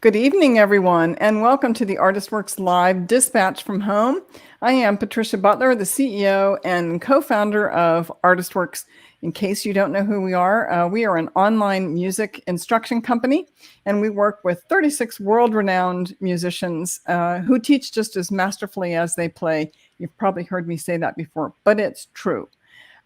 Good evening, everyone, and welcome to the ArtistWorks Live Dispatch from Home. I am Patricia Butler, the CEO and co-founder of ArtistWorks. In case you don't know who we are an online music instruction company, and we work with 36 world-renowned musicians who teach just as masterfully as they play. You've probably heard me say that before, but it's true.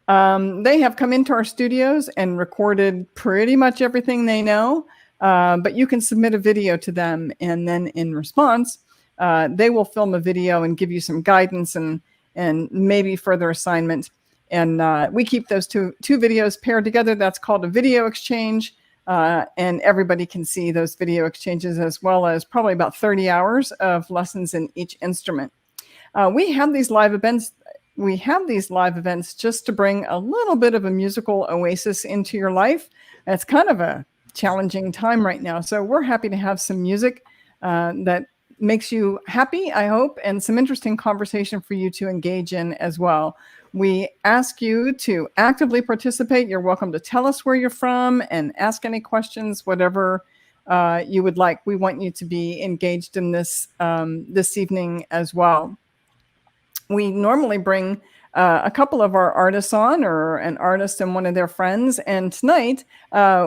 They have come into our studios and recorded pretty much everything they know. But you can submit a video to them, and then in response, they will film a video and give you some guidance and maybe further assignment. And we keep those two videos paired together. That's called a video exchange. And everybody can see those video exchanges, as well as probably about 30 hours of lessons in each instrument. We have these live events. We have these live events just to bring a little bit of a musical oasis into your life. It's kind of a challenging time right now. So we're happy to have some music that makes you happy, I hope, and some interesting conversation for you to engage in as well. We ask you to actively participate. You're welcome to tell us where you're from and ask any questions, whatever you would like. We want you to be engaged in this this evening as well. We normally bring a couple of our artists on, or an artist and one of their friends. And tonight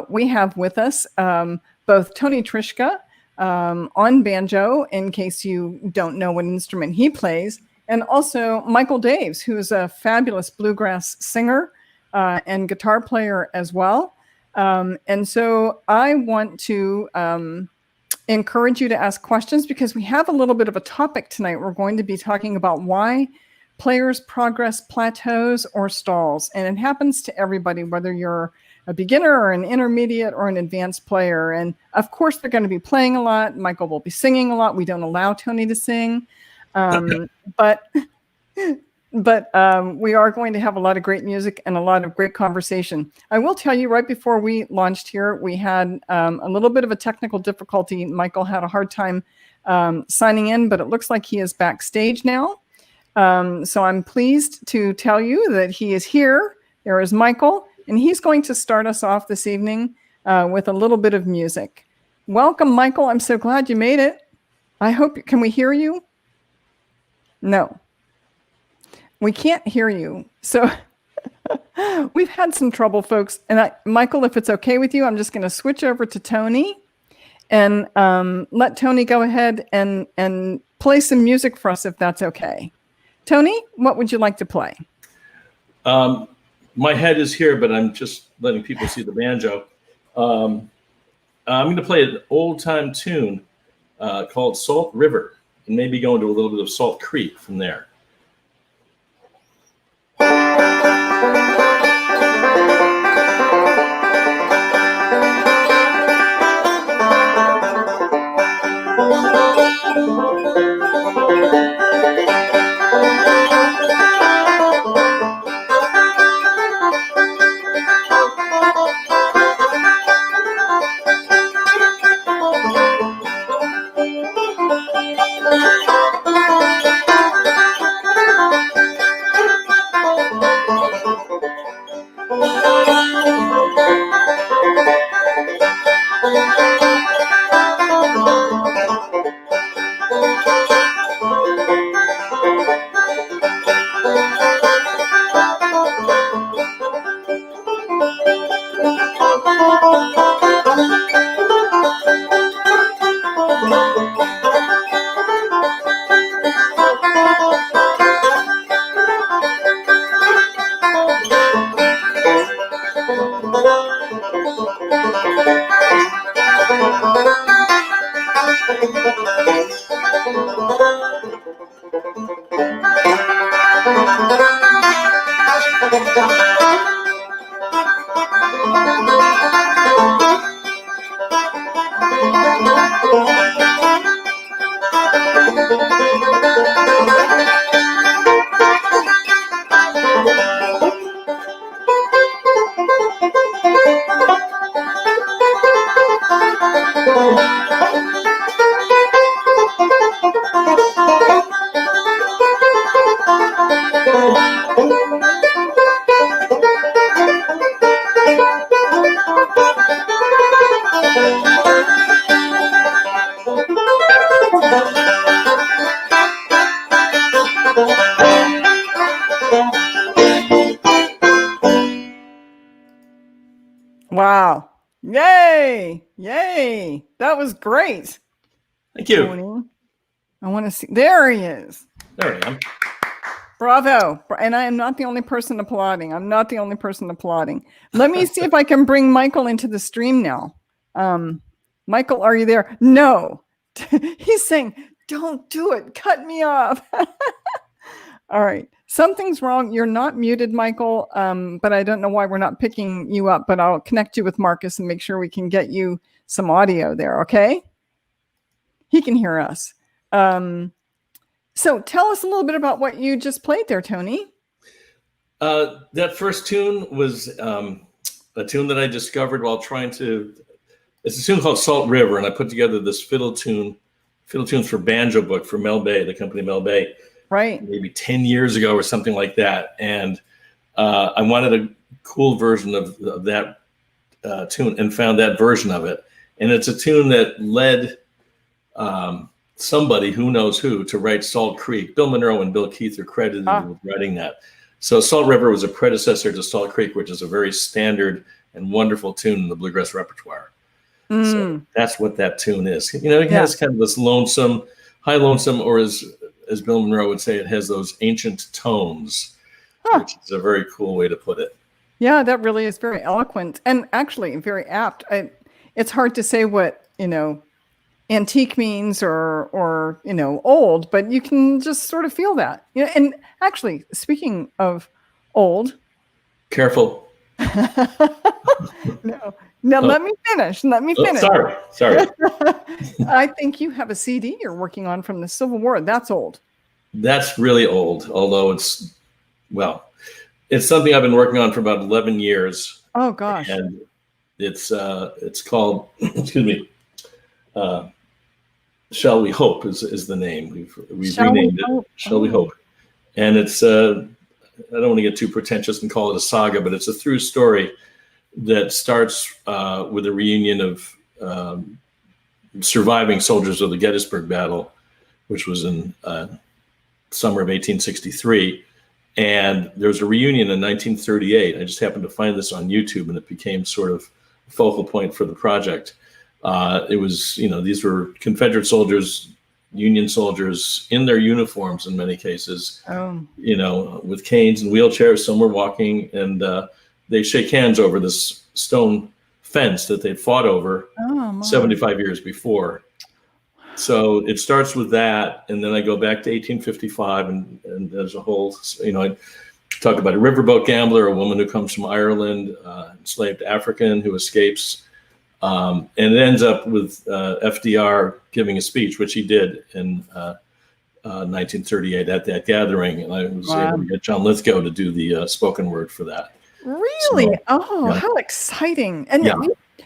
we have with us both Tony Trischka on banjo, in case you don't know what instrument he plays, and also Michael Daves, who is a fabulous bluegrass singer and guitar player as well. And so I want to encourage you to ask questions, because we have a little bit of a topic tonight. We're going to be talking about why players' progress plateaus or stalls. And it happens to everybody, whether you're a beginner or an intermediate or an advanced player. And of course, they're going to be playing a lot. Michael will be singing a lot. We don't allow Tony to sing. But we are going to have a lot of great music and a lot of great conversation. I will tell you, right before we launched here, we had a little bit of a technical difficulty. Michael had a hard time signing in, but it looks like he is backstage now. So I'm pleased to tell you that he is here. There is Michael, and he's going to start us off this evening with a little bit of music. Welcome, Michael. I'm so glad you made it. I hope, can we hear you? No, we can't hear you. So we've had some trouble, folks. And Michael, if it's okay with you, I'm just going to switch over to Tony and let Tony go ahead and play some music for us, if that's okay. Tony, what would you like to play? My head is here, but I'm just letting people see the banjo. I'm going to play an old-time tune called Salt River, and maybe go into a little bit of Salt Creek from there. Wow. Yay. Yay. That was great. Thank you. Tony. I want to see. There he is. There I am. Bravo. And I am not the only person applauding. I'm not the only person applauding. Let me see if I can bring Michael into the stream now. Michael, are you there? No. He's saying, don't do it. Cut me off. All right. Something's wrong. You're not muted, Michael, but I don't know why we're not picking you up, but I'll connect you with Marcus and make sure we can get you some audio there, okay? He can hear us. So tell us a little bit about what you just played there, Tony. That first tune was a tune that I discovered while trying to, it's a tune called Salt River, and I put together this fiddle tunes for banjo book for Mel Bay, the company Mel Bay. Right. Maybe 10 years ago or something like that. And I wanted a cool version of that tune and found that version of it. And it's a tune that led somebody, who knows who, to write Salt Creek. Bill Monroe and Bill Keith are credited with writing that. So Salt River was a predecessor to Salt Creek, which is a very standard and wonderful tune in the bluegrass repertoire. So that's what that tune is. You know, it has kind of this lonesome, high lonesome, or as Bill Monroe would say, it has those ancient tones, which is a very cool way to put it. Yeah, that really is very eloquent and actually very apt. It's hard to say what, antique means or old, but you can just sort of feel that. And actually, speaking of old. Careful. No, let me finish. Sorry. I think you have a CD you're working on from the Civil War. That's old. That's really old, although it's something I've been working on for about 11 years. Oh, gosh. And it's called, excuse me, Shall We Hope is the name. We've renamed it. Shall We Hope. And it's, I don't want to get too pretentious and call it a saga, but it's a through story that starts with a reunion of surviving soldiers of the Gettysburg Battle, which was in summer of 1863. And there was a reunion in 1938. I just happened to find this on YouTube, and it became sort of a focal point for the project. It was, these were Confederate soldiers, Union soldiers in their uniforms in many cases, with canes and wheelchairs. Some were walking, and they shake hands over this stone fence that they'd fought over 75 years before. So it starts with that, and then I go back to 1855, and there's a whole, I talk about a riverboat gambler, a woman who comes from Ireland, enslaved African who escapes, and it ends up with FDR giving a speech, which he did in 1938 at that gathering, and I was able to get John Lithgow to do the spoken word for that. Really? So, how exciting! And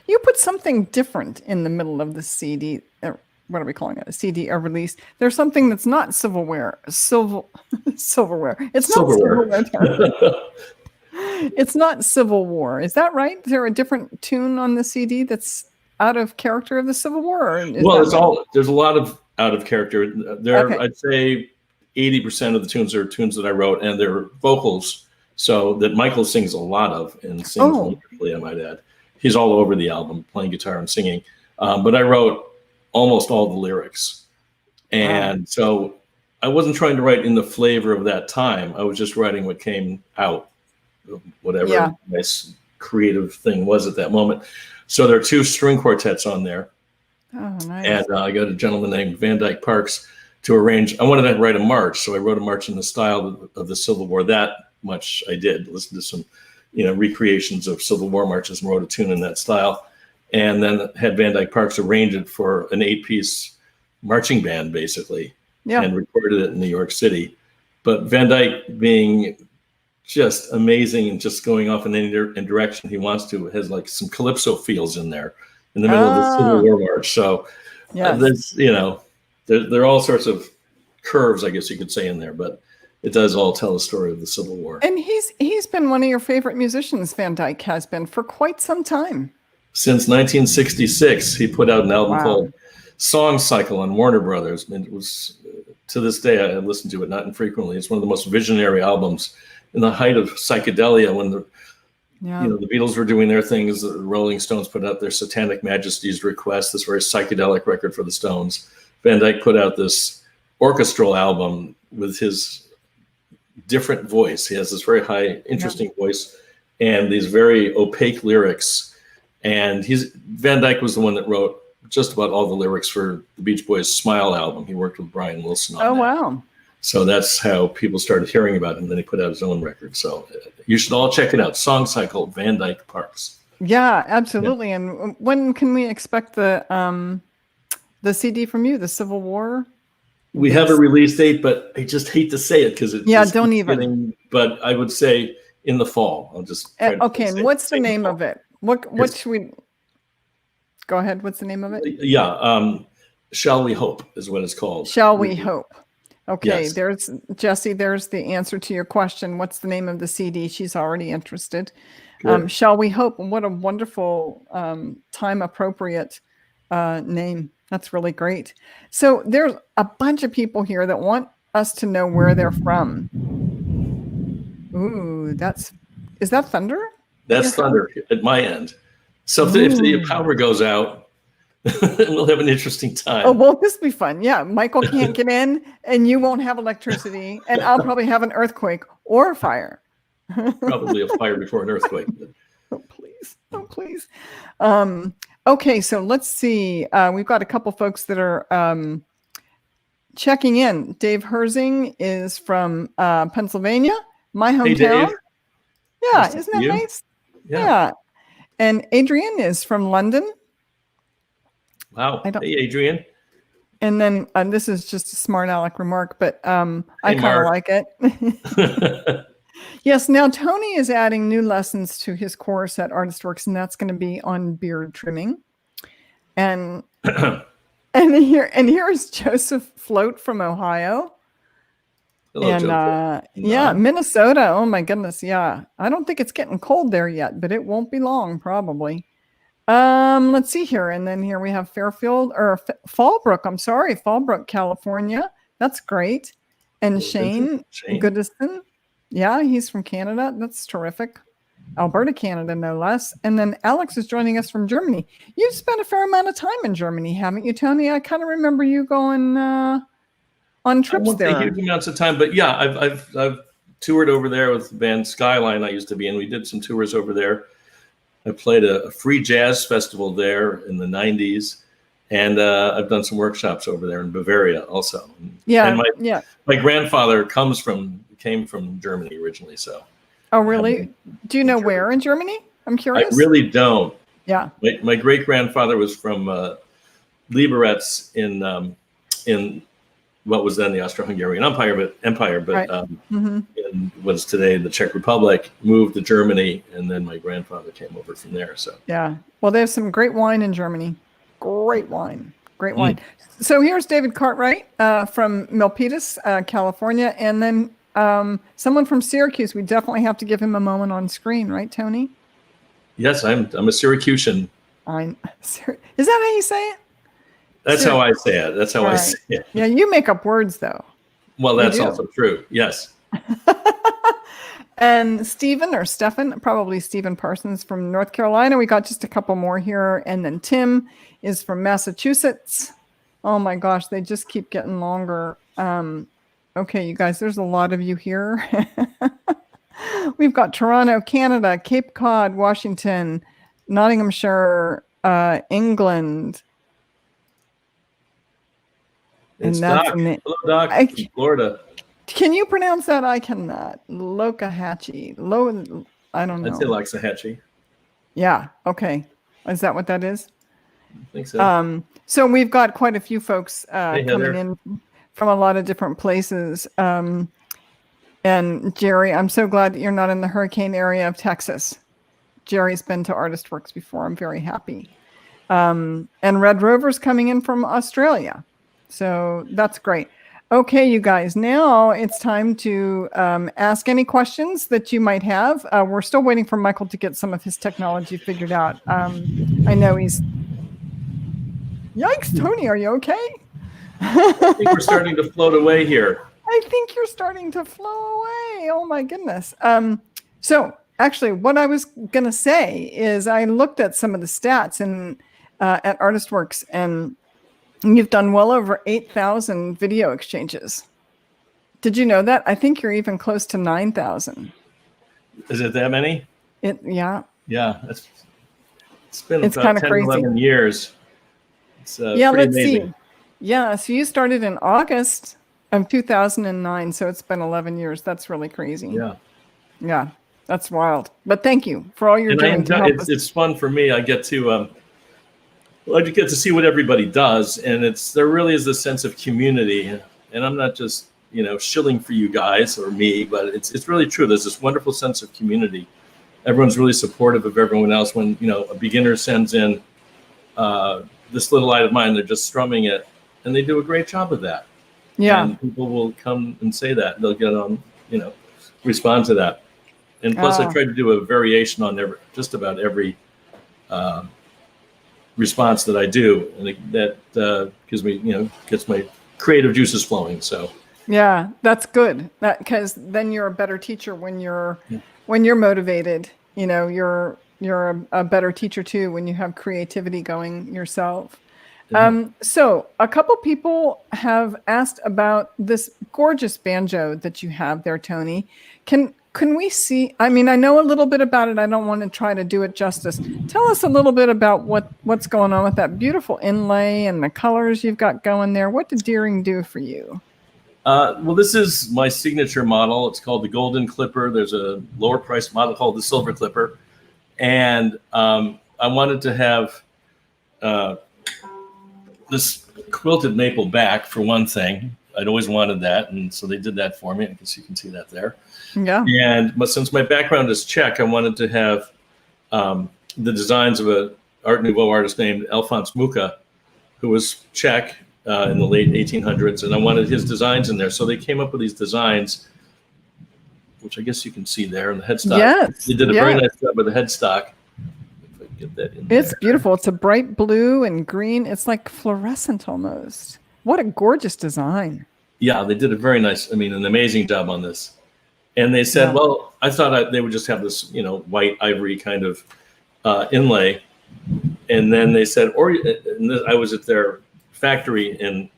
you put something different in the middle of the CD. What are we calling it? A CD, a release. There's something that's not silverware. Silverware. It's not silverware. It's not Civil War. Is that right? Is there a different tune on the CD that's out of character of the Civil War? There's a lot of out of character. I'd say 80% of the tunes are tunes that I wrote, and they're vocals. So that Michael sings a lot of, and sings wonderfully, I might add. He's all over the album, playing guitar and singing. But I wrote almost all the lyrics. And so I wasn't trying to write in the flavor of that time. I was just writing what came out, whatever nice creative thing was at that moment. So there are 2 string quartets on there. Oh, nice. And I got a gentleman named Van Dyke Parks to arrange. I wanted to write a march, so I wrote a march in the style of the Civil War. That much I did. Listen to some, recreations of Civil War marches and wrote a tune in that style. And then had Van Dyke Parks arrange it for an 8-piece marching band, basically, and recorded it in New York City. But Van Dyke, being just amazing and just going off in any direction he wants to, has like some calypso feels in there in the middle of the Civil War march. So there's, there are all sorts of curves, I guess you could say, in there, but it does all tell the story of the Civil War. And he's been one of your favorite musicians, Van Dyke has been, for quite some time. Since 1966, he put out an album called Song Cycle on Warner Brothers. And it was, to this day, I listen to it not infrequently. It's one of the most visionary albums in the height of psychedelia, when Yeah. The Beatles were doing their things. The Rolling Stones put out their Satanic Majesty's Request, this very psychedelic record for the Stones. Van Dyke put out this orchestral album with his different voice. He has this very high, interesting voice and these very opaque lyrics. And Van Dyke was the one that wrote just about all the lyrics for the Beach Boys' Smile album. He worked with Brian Wilson on that. Oh, wow. So that's how people started hearing about him. Then he put out his own record. So you should all check it out. Song Cycle, Van Dyke Parks. Yeah, absolutely. Yeah. And when can we expect the CD from you, the Civil War? We have a release date, but I just hate to say it because don't even. But I would say in the fall. I'll just okay. And what's the name of it? What should we? Go ahead. What's the name of it? Yeah, Shall We Hope is what it's called. Shall We Hope? Okay. Yes. There's Jesse. There's the answer to your question. What's the name of the CD? She's already interested. Shall We Hope? What a wonderful time appropriate name. That's really great. So there's a bunch of people here that want us to know where they're from. Ooh, is that thunder? That's thunder at my end. So if the power goes out, we'll have an interesting time. Oh, won't this be fun? Yeah, Michael can't get in and you won't have electricity and I'll probably have an earthquake or a fire. Probably a fire before an earthquake. Oh, please. Oh, please. Okay, so let's see. We've got a couple folks that are checking in. Dave Herzing is from Pennsylvania, my hometown. Hey, Dave. Yeah, nice. Isn't that nice? Yeah. And Adrian is from London. Wow. Hey, Adrian. And then this is just a smart aleck remark, but I kind of like it. Yes, now Tony is adding new lessons to his course at ArtistWorks, and that's going to be on beard trimming. And here's Joseph Float from Ohio. Hello, and yeah, Minnesota. Oh my goodness, yeah. I don't think it's getting cold there yet, but it won't be long, probably. Let's see here, and then here we have Fallbrook. I'm sorry, Fallbrook, California. That's great. And Shane Goodison. Yeah, he's from Canada. That's terrific. Alberta, Canada, no less. And then Alex is joining us from Germany. You've spent a fair amount of time in Germany, haven't you, Tony? I kind of remember you going on trips there. I won't take huge amounts of time, but yeah, I've toured over there with the band Skyline I used to be in. We did some tours over there. I played a free jazz festival there in the 90s. And I've done some workshops over there in Bavaria also. Yeah, and my grandfather came from Germany originally, so. Oh, really? Do you know where in Germany? I'm curious. I really don't. Yeah. My great grandfather was from Liberec in what was then the Austro-Hungarian Empire, but right. In what is today the Czech Republic. Moved to Germany, and then my grandfather came over from there. So. Yeah. Well, there's some great wine in Germany. Great wine. So here's David Cartwright from Milpitas, California, and then someone from Syracuse. We definitely have to give him a moment on screen, right, Tony? Yes, I'm a Syracusan. Is that how you say it? That's how I say it. That's how I say it. Yeah, you make up words though. Well, that's also true. Yes. And Stephen, probably Stephen Parsons from North Carolina. We got just a couple more here. And then Tim is from Massachusetts. Oh my gosh, they just keep getting longer. Okay, you guys, there's a lot of you here. We've got Toronto, Canada, Cape Cod, Washington, Nottinghamshire, England. It's Doc. Hello, Doc. From Florida. Can you pronounce that? I cannot. Lokahatchee. I don't know. I'd say Loxahatchee. Yeah. Okay. Is that what that is? I think so. So we've got quite a few folks coming in from a lot of different places. And Jerry, I'm so glad that you're not in the hurricane area of Texas. Jerry's been to ArtistWorks before. I'm very happy. And Red Rover's coming in from Australia. So that's great. Okay, you guys, now it's time to ask any questions that you might have. We're still waiting for Michael to get some of his technology figured out. I know he's... Yikes, Tony, are you okay? I think we're starting to float away here. I think you're starting to flow away. Oh, my goodness. So actually, what I was going to say is I looked at some of the stats at ArtistWorks, and you've done well over 8,000 video exchanges. Did you know that? I think you're even close to 9,000. Is it that many? Yeah. Yeah, it's been about 10, crazy. 11 years. It's yeah, pretty let's amazing. see. Yeah, so you started in August of 2009, so it's been 11 years. That's really crazy. Yeah. Yeah, that's wild. But thank you for all you're doing to help us. It's fun for me. I get to see what everybody does, and there really is this sense of community. And I'm not just shilling for you guys or me, but it's really true. There's this wonderful sense of community. Everyone's really supportive of everyone else. When a beginner sends in this little light of mine, they're just strumming it, and they do a great job of that. Yeah. And people will come and say that. They'll get on, respond to that. And plus, I try to do a variation on just about every response that I do, and that gives me, gets my creative juices flowing. So. Yeah, that's good. Because then you're a better teacher when you're motivated. You're a better teacher too when you have creativity going yourself. So a couple people have asked about this gorgeous banjo that you have there, Tony. Can we see? I mean, I know a little bit about it. I don't want to try to do it justice. Tell us a little bit about what's going on with that beautiful inlay and the colors you've got going there. What did Deering do for you? Well, this is my signature model. It's called the Golden Clipper. There's a lower price model called the Silver Clipper. And I wanted to have this quilted maple back for one thing. I'd always wanted that, and so they did that for me. I guess you can see that there. Yeah. But since my background is Czech, I wanted to have the designs of an Art Nouveau artist named Alphonse Mucha, who was Czech in the late 1800s, and I wanted his designs in there. So they came up with these designs, which I guess you can see there in the headstock. Yes. They did a very nice job with the headstock. If I can get that in It's there. beautiful. It's a bright blue and green. It's like fluorescent almost. What a gorgeous design. Yeah, they did a very nice, an amazing job on this. And they said, well, I thought they would just have this, white ivory kind of inlay. And then they said, I was at their factory in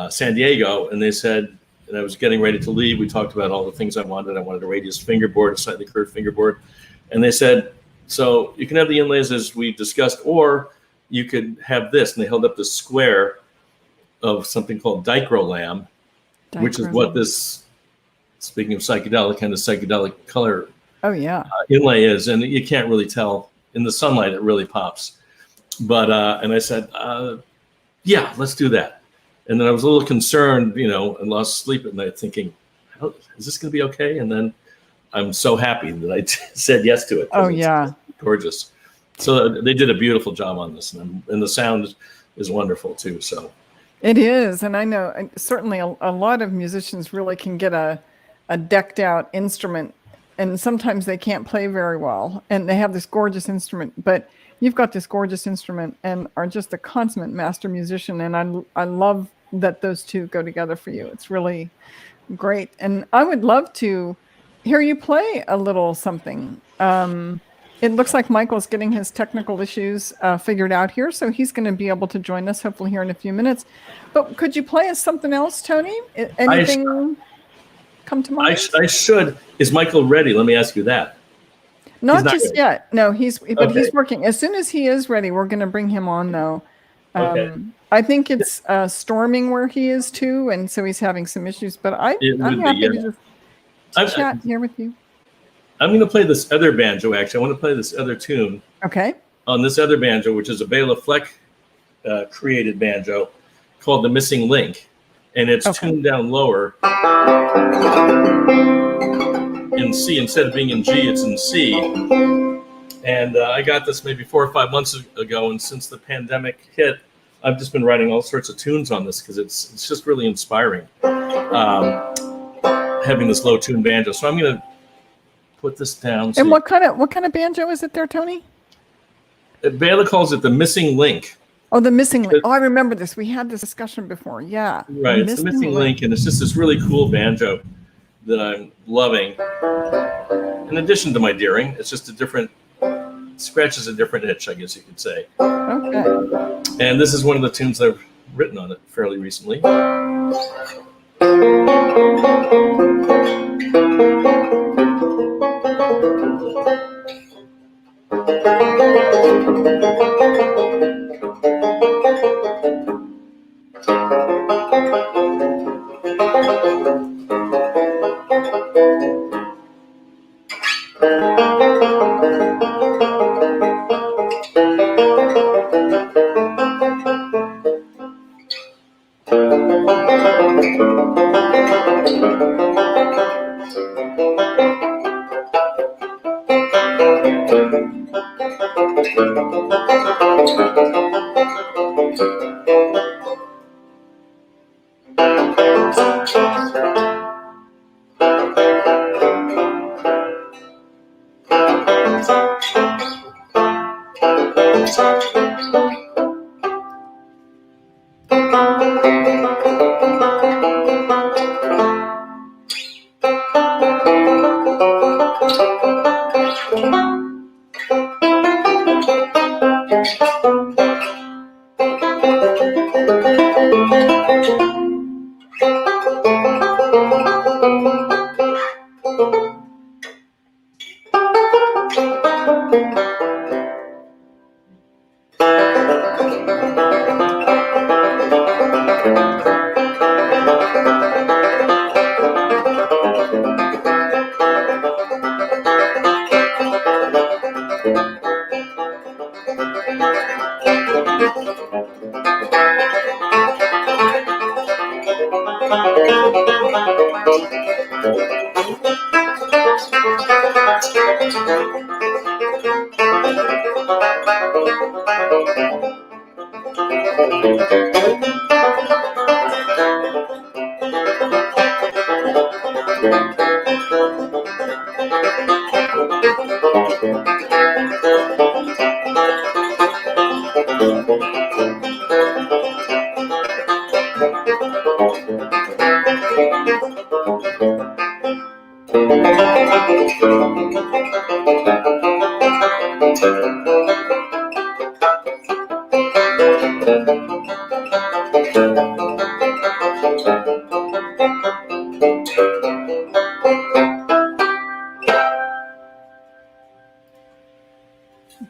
San Diego, and they said, and I was getting ready to leave. We talked about all the things I wanted. I wanted a radius fingerboard, a slightly curved fingerboard. And they said, so you can have the inlays as we discussed, or you could have this. And they held up this square of something called dichrolam, which is what this, speaking of psychedelic, kind of psychedelic color inlay is. And you can't really tell. In the sunlight, it really pops. But, and I said, yeah, let's do that. And then I was a little concerned, and lost sleep at night thinking, is this going to be okay? And then I'm so happy that I said yes to it. Oh, yeah. Gorgeous. So they did a beautiful job on this, and the sound is wonderful too. So it is. And I know certainly a lot of musicians really can get a decked out instrument, and sometimes they can't play very well, and they have this gorgeous instrument, but you've got this gorgeous instrument and are just a consummate master musician. And I love that those two go together for you. It's really great. And I would love to hear you play a little something. It looks like Michael's getting his technical issues figured out here, so he's going to be able to join us hopefully here in a few minutes. But could you play us something else, Tony? Anything come to mind? I should. Is Michael ready? Let me ask you that. Not just yet. No, he's working. As soon as he is ready, we're going to bring him on, though. Okay. I think it's storming where he is, too, and so he's having some issues. But I'm happy to just chat here with you. I'm going to play this other banjo, actually. I want to play this other tune. Okay. On this other banjo, which is a Bela Fleck created banjo called The Missing Link. And it's tuned down lower in C. Instead of being in G, it's in C. And I got this maybe 4 or 5 months ago, and since the pandemic hit, I've just been writing all sorts of tunes on this because it's just really inspiring having this low tuned banjo. So I'm going to put this down. And what kind of banjo is it there, Tony? Bela calls it the Missing Link. Oh, the Missing Link. Oh, I remember this. We had this discussion before. Yeah. Right. It's the Missing Link, and it's just this really cool banjo that I'm loving. And in addition to my deering. It's just a different, scratches a different itch, I guess you could say. Okay. And this is one of the tunes I've written on it fairly recently.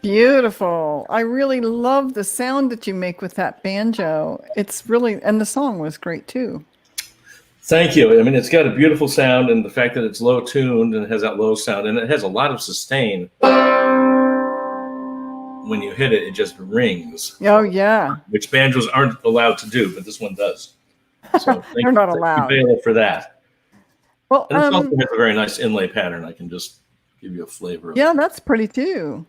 Beautiful. I really love the sound that you make with that banjo. It's really, and the song was great too. Thank you. I mean, it's got a beautiful sound, and the fact that it's low tuned and it has that low sound, and it has a lot of sustain. When you hit it, it just rings. Oh yeah. Which banjos aren't allowed to do, but this one does. So they're not allowed. Thank you, for that. Well, and this also has a very nice inlay pattern. I can just give you a flavor of yeah, it. that's pretty too.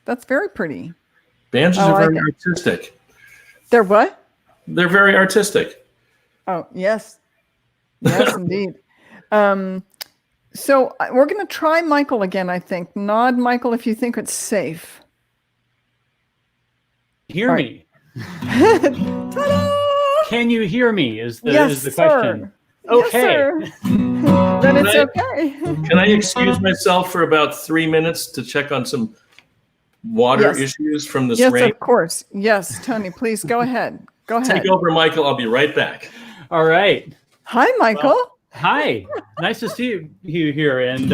That's very pretty. Banjos are very artistic. They're what? They're very artistic. Oh, yes. Yes, indeed. So we're going to try Michael again, I think. Nod, Michael, if you think it's safe. Hear me. Ta-da! Can you hear me is the question. Sir. Okay. Yes, sir. Then it's okay. Can I excuse myself for about 3 minutes to check on some water issues from this rain? Yes, of course. Yes, Tony, please go ahead. Go ahead. Take over, Michael. I'll be right back. All right. Hi, Michael. Well, hi. Nice to see you here. And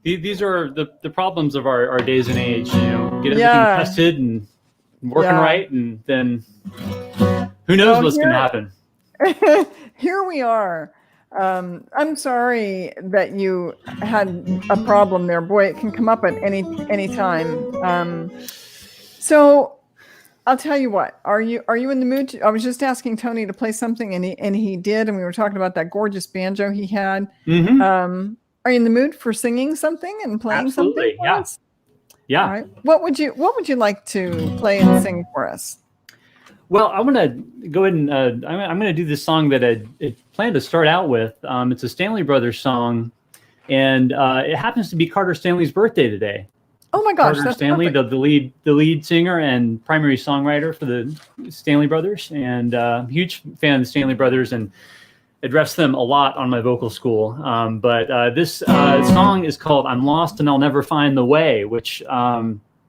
these are the problems of our days and age. You know, get everything tested and working right, and then who knows what's going to happen. Here we are. I'm sorry that you had a problem there. Boy, it can come up at any time. So I'll tell you what. Are you in the mood? I was just asking Tony to play something, and he did, and we were talking about that gorgeous banjo he had. Mm-hmm. Are you in the mood for singing something and playing something? Yeah. Yeah. All right. What would you like to play and sing for us? Well, I want to go ahead and I'm going to do this song that I planned to start out with. It's a Stanley Brothers song, and it happens to be Carter Stanley's birthday today. Oh my gosh, Carter Stanley, the lead singer and primary songwriter for the Stanley Brothers, and huge fan of the Stanley Brothers. And address them a lot on my vocal school. But this song is called "I'm Lost and I'll Never Find the Way," which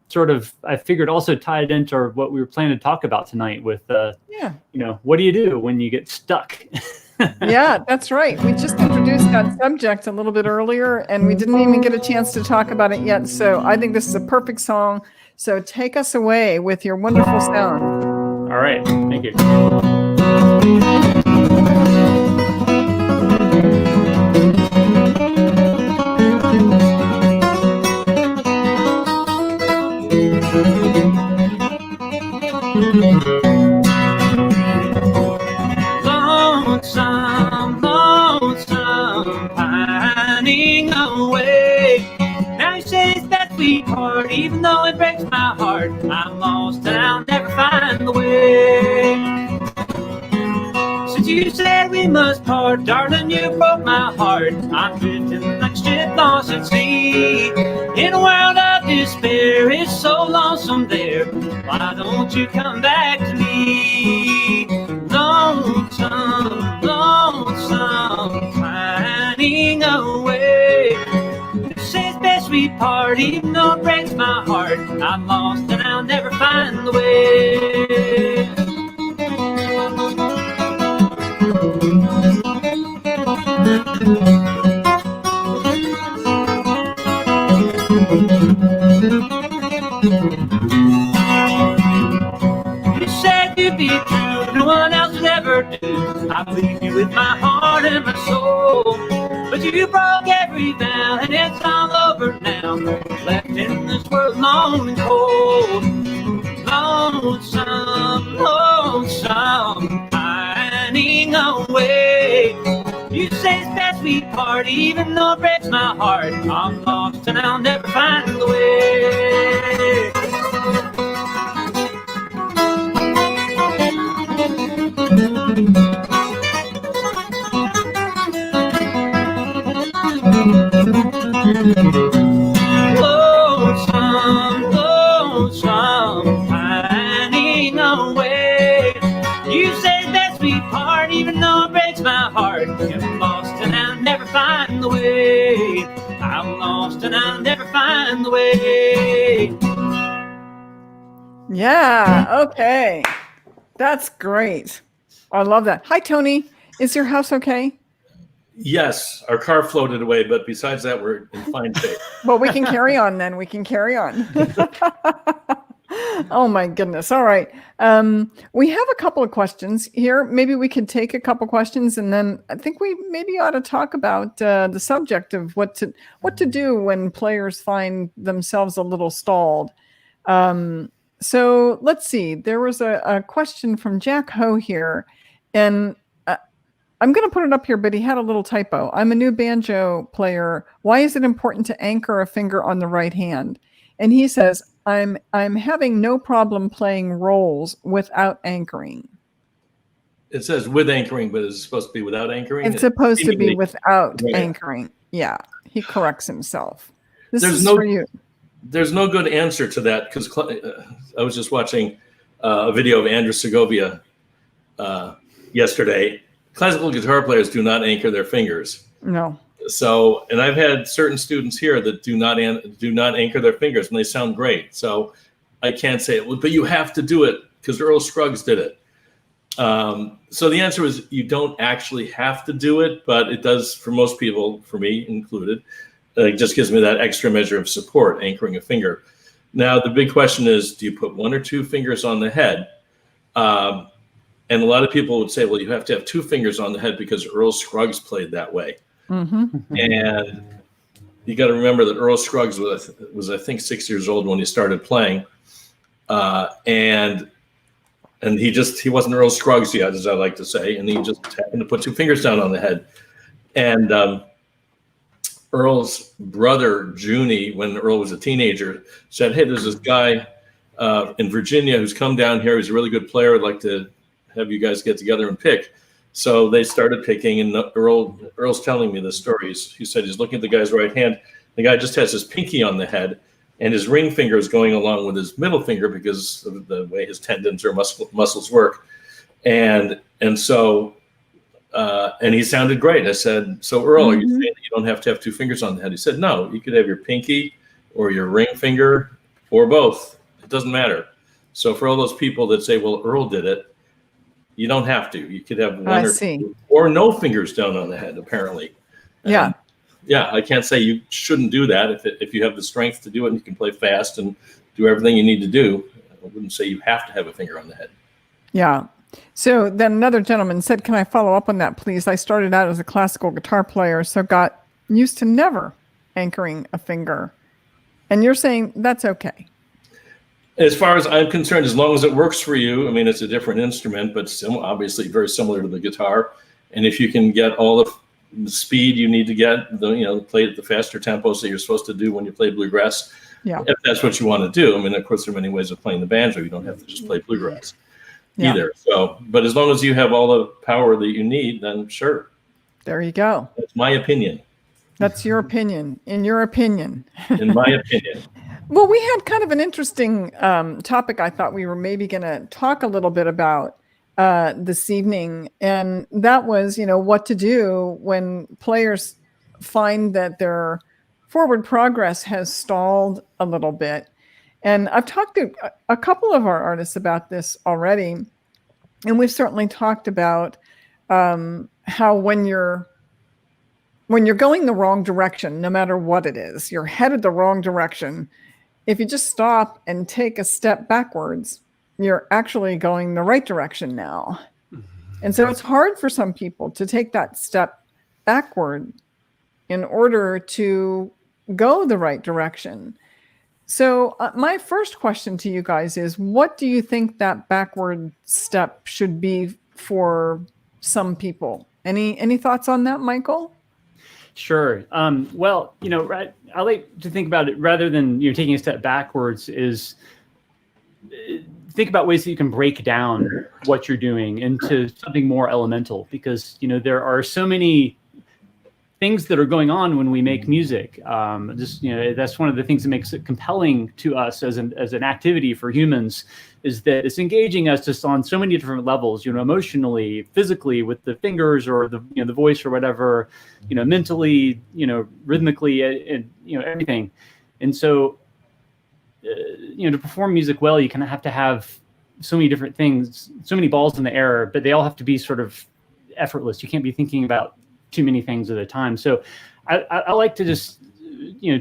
sort of I figured also tied into what we were planning to talk about tonight with, what do you do when you get stuck? Yeah, that's right. We just introduced that subject a little bit earlier, and we didn't even get a chance to talk about it yet. So I think this is a perfect song. So take us away with your wonderful sound. All right. Thank you. Lonesome, lonesome, pining away. Now you say it's that sweetheart, even though it breaks my heart. I'm lost and I'll never find the way. Since you said we must part, darling, you broke my heart. I'm drifting like a ship lost at sea. In a world of despair, it's so lonesome there. Why don't you come back to me? Lonesome, lonesome, pining away. You say it's best we part, even though it breaks my heart. I'm lost and I'll never find the way. You said you'd be true, no one else would ever do. I believe you with my heart and my soul, but you broke every vow and it's all over now. Left in this world alone and cold. Lonesome, lonesome, pining away. You say it's best we part, even though it breaks my heart. I'm lost and I'll never find the way. Lonesome, lonesome, pining away. You say that sweet part, even though it breaks my heart. I'm lost and I'll never find the way. I'm lost and I'll never find the way. Yeah, okay. That's great. I love that. Hi, Tony. Is your house okay? Yes, our car floated away, but besides that, we're in fine shape. Well, we can carry on then. We can carry on. Oh, my goodness. All right. We have a couple of questions here. Maybe we could take a couple questions, and then I think we maybe ought to talk about the subject of what to do when players find themselves a little stalled. So let's see. There was a question from Jack Ho here, and I'm going to put it up here, but he had a little typo. I'm a new banjo player. Why is it important to anchor a finger on the right hand? And he says, I'm having no problem playing rolls without anchoring. It says with anchoring, but it's supposed to be without anchoring? It's supposed to be without anchoring. Yeah, he corrects himself. This is for you. There's no good answer to that, because I was just watching a video of Andrew Segovia yesterday. Classical guitar players do not anchor their fingers. No. So, and I've had certain students here that do not anchor their fingers, and they sound great. So I can't say it, but you have to do it because Earl Scruggs did it. So the answer is you don't actually have to do it, but it does for most people, for me included. It just gives me that extra measure of support, anchoring a finger. Now, the big question is, do you put one or two fingers on the head? And a lot of people would say, well, you have to have two fingers on the head because Earl Scruggs played that way. Mm-hmm. And you got to remember that Earl Scruggs was, I think, 6 years old when he started playing. And he wasn't Earl Scruggs yet, as I like to say. And he just happened to put two fingers down on the head. And Earl's brother, Junie, when Earl was a teenager, said, hey, there's this guy in Virginia who's come down here. He's a really good player. I'd like to have you guys get together and pick. So they started picking, and Earl's telling me this story. He said he's looking at the guy's right hand. The guy just has his pinky on the head, and his ring finger is going along with his middle finger because of the way his tendons or muscles work. And so And he sounded great. I said, so Earl, are you Mhm. saying that you don't have to have two fingers on the head? He said, no, you could have your pinky or your ring finger or both. It doesn't matter. So for all those people that say, well, Earl did it, you don't have to. You could have I one or see. two, or no fingers down on the head, apparently. Yeah. And yeah, I can't say you shouldn't do that if you have the strength to do it and you can play fast and do everything you need to do. I wouldn't say you have to have a finger on the head. Yeah. So then another gentleman said, can I follow up on that, please? I started out as a classical guitar player, so got used to never anchoring a finger. And you're saying that's okay. As far as I'm concerned, as long as it works for you, I mean, it's a different instrument, but obviously very similar to the guitar. And if you can get all the speed you need to get, play at the faster tempos that you're supposed to do when you play bluegrass, if that's what you want to do. I mean, of course, there are many ways of playing the banjo. You don't have to just play bluegrass either. So, but as long as you have all the power that you need, then sure. There you go. That's my opinion. That's your opinion. In your opinion. In my opinion. Well, we had kind of an interesting topic I thought we were maybe going to talk a little bit about this evening. And that was, what to do when players find that their forward progress has stalled a little bit. And I've talked to a couple of our artists about this already. And we've certainly talked about how when you're going the wrong direction, no matter what it is, you're headed the wrong direction. If you just stop and take a step backwards, you're actually going the right direction now. And so it's hard for some people to take that step backward in order to go the right direction. So my first question to you guys is, what do you think that backward step should be for some people? Any thoughts on that, Michael? Sure. Well, I like to think about it rather than taking a step backwards is think about ways that you can break down what you're doing into something more elemental, because there are so many things that are going on when we make music. That's one of the things that makes it compelling to us as an activity for humans, is that it's engaging us just on so many different levels, emotionally, physically with the fingers or the voice or whatever, mentally, rhythmically, and everything. And so, to perform music well, you kind of have to have so many different things, so many balls in the air, but they all have to be sort of effortless. You can't be thinking about too many things at a time. So I like to just,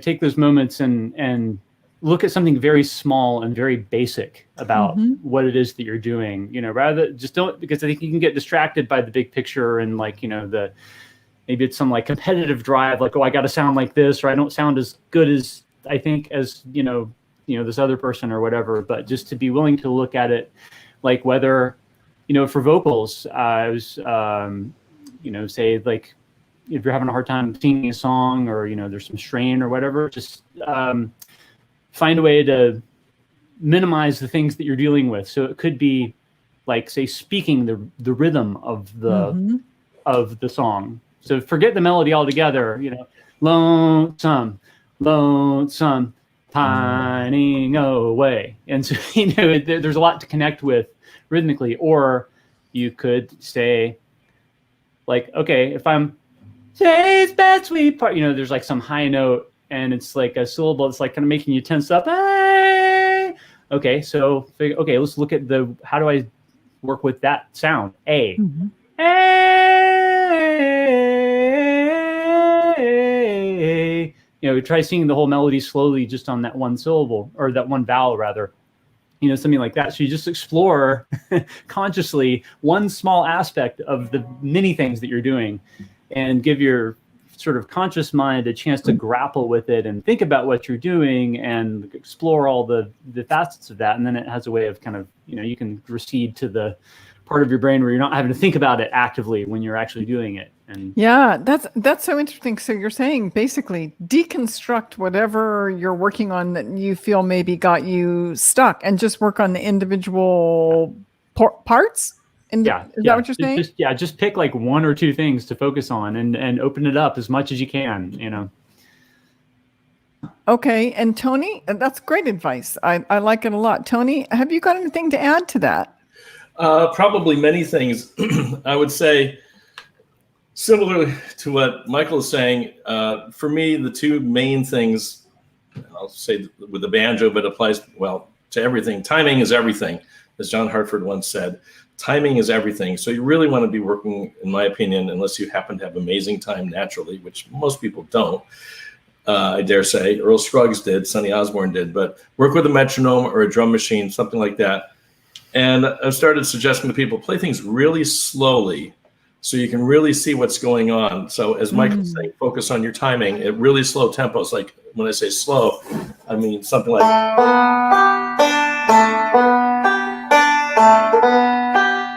take those moments and look at something very small and very basic about what it is that you're doing, rather just don't, because I think you can get distracted by the big picture and maybe it's some competitive drive, oh, I got to sound like this, or I don't sound as good as I think as, this other person or whatever, but just to be willing to look at it, whether, for vocals, I was, say if you're having a hard time singing a song or, there's some strain or whatever, just find a way to minimize the things that you're dealing with. So it could be say speaking the rhythm of the song. So forget the melody altogether, lonesome, pining away. And so, there's a lot to connect with rhythmically. Or you could say okay, if I'm say it's bad sweet part, there's some high note and it's a syllable that's kind of making you tense up. Hey! Okay, so let's look at how do I work with that sound? A. Hey! Try singing the whole melody slowly just on that one syllable, or that one vowel rather. Something like that. So you just explore consciously one small aspect of the many things that you're doing, and give your sort of conscious mind a chance to grapple with it and think about what you're doing and explore all the facets of that. And then it has a way of kind of, you can recede to the part of your brain where you're not having to think about it actively when you're actually doing it. And yeah, that's so interesting. So you're saying basically deconstruct whatever you're working on that you feel maybe got you stuck, and just work on the individual parts. Is that what you're saying? Just pick one or two things to focus on and open it up as much as you can. Okay, and Tony, that's great advice. I like it a lot. Tony, have you got anything to add to that? Probably many things. I would say Similar to what Michael is saying, for me, the two main things, I'll say with the banjo, but applies well to everything. Timing is everything, as John Hartford once said. Timing is everything. So you really want to be working, in my opinion, unless you happen to have amazing time naturally, which most people don't. I dare say Earl Scruggs did, Sonny Osborne did, but work with a metronome or a drum machine, something like that. And I've started suggesting to people, play things really slowly so you can really see what's going on. So as Michael's saying, focus on your timing at really slow tempos. Like when I say slow, I mean something like,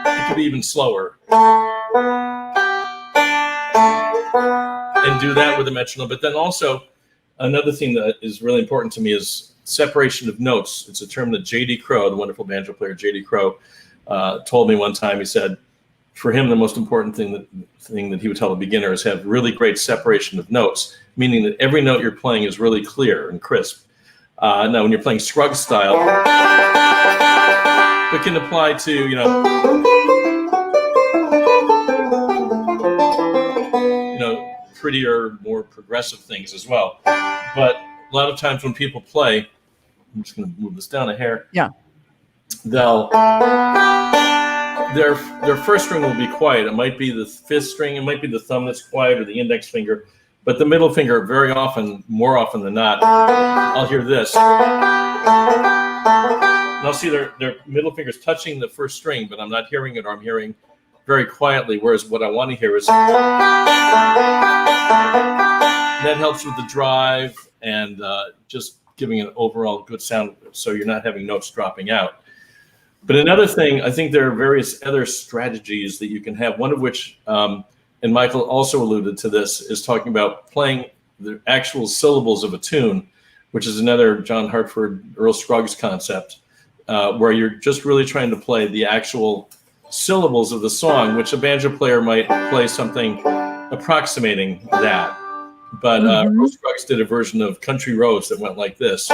it could be even slower. And do that with a metronome. But then also another thing that is really important to me is separation of notes. It's a term that J.D. Crowe, the wonderful banjo player J.D. Crowe, told me one time. He said, for him, the most important thing that he would tell a beginner is have really great separation of notes, meaning that every note you're playing is really clear and crisp. Now, when you're playing Scruggs style, it can apply to, prettier, more progressive things as well. But a lot of times when people play, I'm just going to move this down a hair. Yeah. Their first string will be quiet. It might be the fifth string. It might be the thumb that's quiet or the index finger. But the middle finger, very often, more often than not, I'll hear this. And I'll see their middle finger's touching the first string, but I'm not hearing it, or I'm hearing very quietly, whereas what I want to hear is... That helps with the drive and just giving an overall good sound so you're not having notes dropping out. But another thing, I think there are various other strategies that you can have, one of which, and Michael also alluded to this, is talking about playing the actual syllables of a tune, which is another John Hartford, Earl Scruggs concept, where you're just really trying to play the actual syllables of the song, which a banjo player might play something approximating that. But Earl Scruggs did a version of Country Roads that went like this.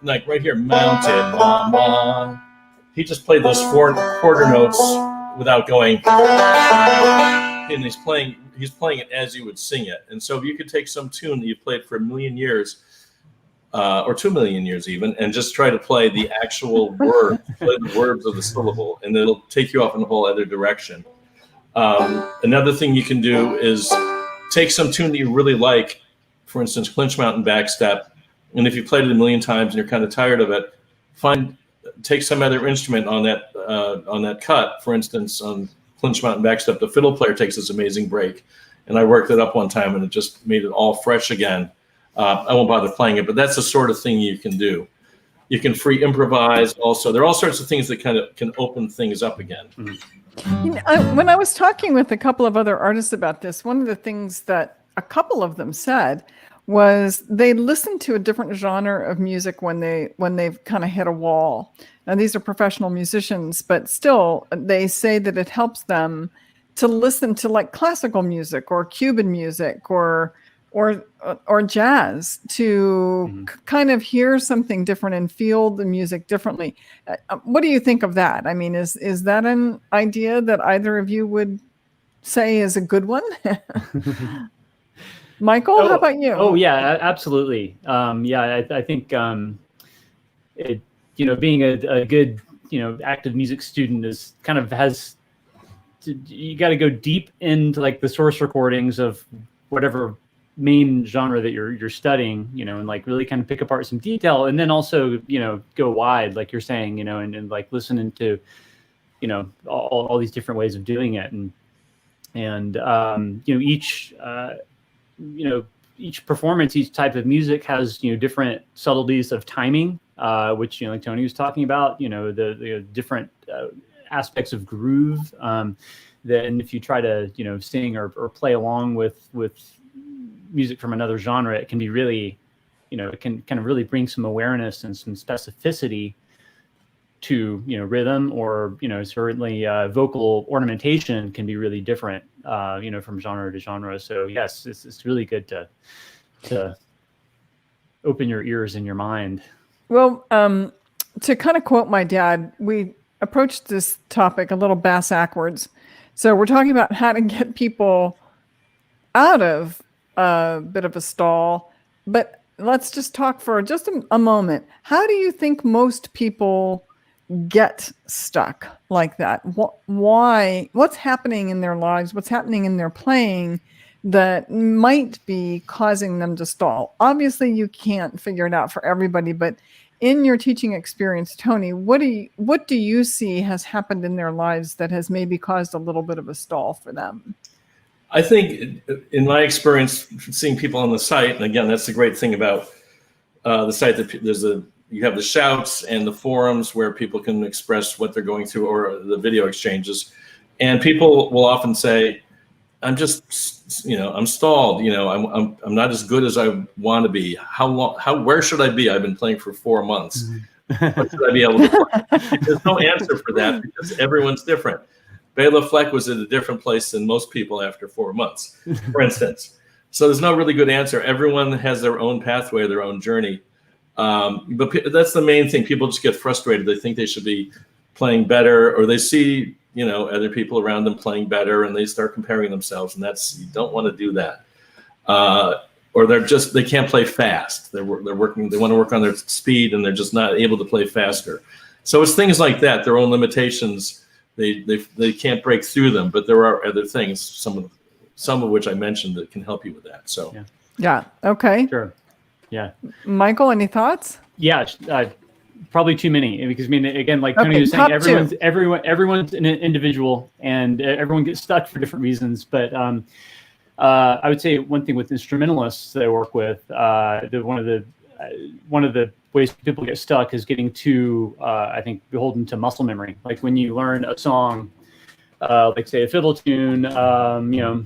Like right here, Mountain Mama. He just played those four quarter notes without going. And he's playing it as you would sing it. And so if you could take some tune that you've played for 1 million years, or 2 million years even, and just try to play the actual word, play the words of the syllable, and it'll take you off in a whole other direction. Another thing you can do is take some tune that you really like, for instance, Clinch Mountain Backstep, and if you played it 1 million times and you're kind of tired of it, take some other instrument on that cut. For instance, on Clinch Mountain Backstep, the fiddle player takes this amazing break, and I worked it up one time, and it just made it all fresh again. I won't bother playing it, but that's the sort of thing you can do. You can free improvise. Also, there are all sorts of things that kind of can open things up again. When I was talking with a couple of other artists about this, one of the things that a couple of them said was they listen to a different genre of music when they've kind of hit a wall. Now, these are professional musicians, but still they say that it helps them to listen to like classical music or Cuban music or jazz to kind of hear something different and feel the music differently. What do you think of that? I mean, is that an idea that either of you would say is a good one? Michael, how about you? Oh yeah, absolutely. I think being a good active music student is kind of you got to go deep into like the source recordings of whatever main genre that you're studying, and like really kind of pick apart some detail, and then also go wide, like you're saying, and like listening to all these different ways of doing it, and each performance, each type of music has different subtleties of timing, which like Tony was talking about, the different aspects of groove. Then if you try to sing or play along with music from another genre, it can be really, it can kind of really bring some awareness and some specificity to, rhythm, or, certainly vocal ornamentation can be really different, from genre to genre. So yes, it's really good to open your ears and your mind. Well, to kind of quote my dad, we approached this topic a little bass-ackwards. So we're talking about how to get people out of a bit of a stall, but let's just talk for just a moment. How do you think most people get stuck like that? Why? What's happening in their lives? What's happening in their playing that might be causing them to stall? Obviously, you can't figure it out for everybody, but in your teaching experience, Tony, what do you see has happened in their lives that has maybe caused a little bit of a stall for them? I think, in my experience, seeing people on the site, and again, that's the great thing about the site, that you have the shouts and the forums where people can express what they're going through, or the video exchanges, and people will often say, "I'm just, I'm stalled. I'm not as good as I want to be. Where should I be? I've been playing for 4 months. What should I be able to play?" There's no answer for that, because everyone's different. Bela Fleck was at a different place than most people after 4 months, for instance. So there's no really good answer. Everyone has their own pathway, their own journey. But that's the main thing. People just get frustrated. They think they should be playing better, or they see, other people around them playing better, and they start comparing themselves. And you don't want to do that. Or they can't play fast. They want to work on their speed, and they're just not able to play faster. So it's things like that, their own limitations. They can't break through them, but there are other things, some of which I mentioned, that can help you with that. So yeah. Okay. Sure. Yeah. Michael, any thoughts? Yeah. Probably too many, because again, like Tony was saying, everyone's an individual, and everyone gets stuck for different reasons. But I would say one thing with instrumentalists that I work with, one of the ways people get stuck is getting too, I think, beholden to muscle memory. Like when you learn a song, like say a fiddle tune, little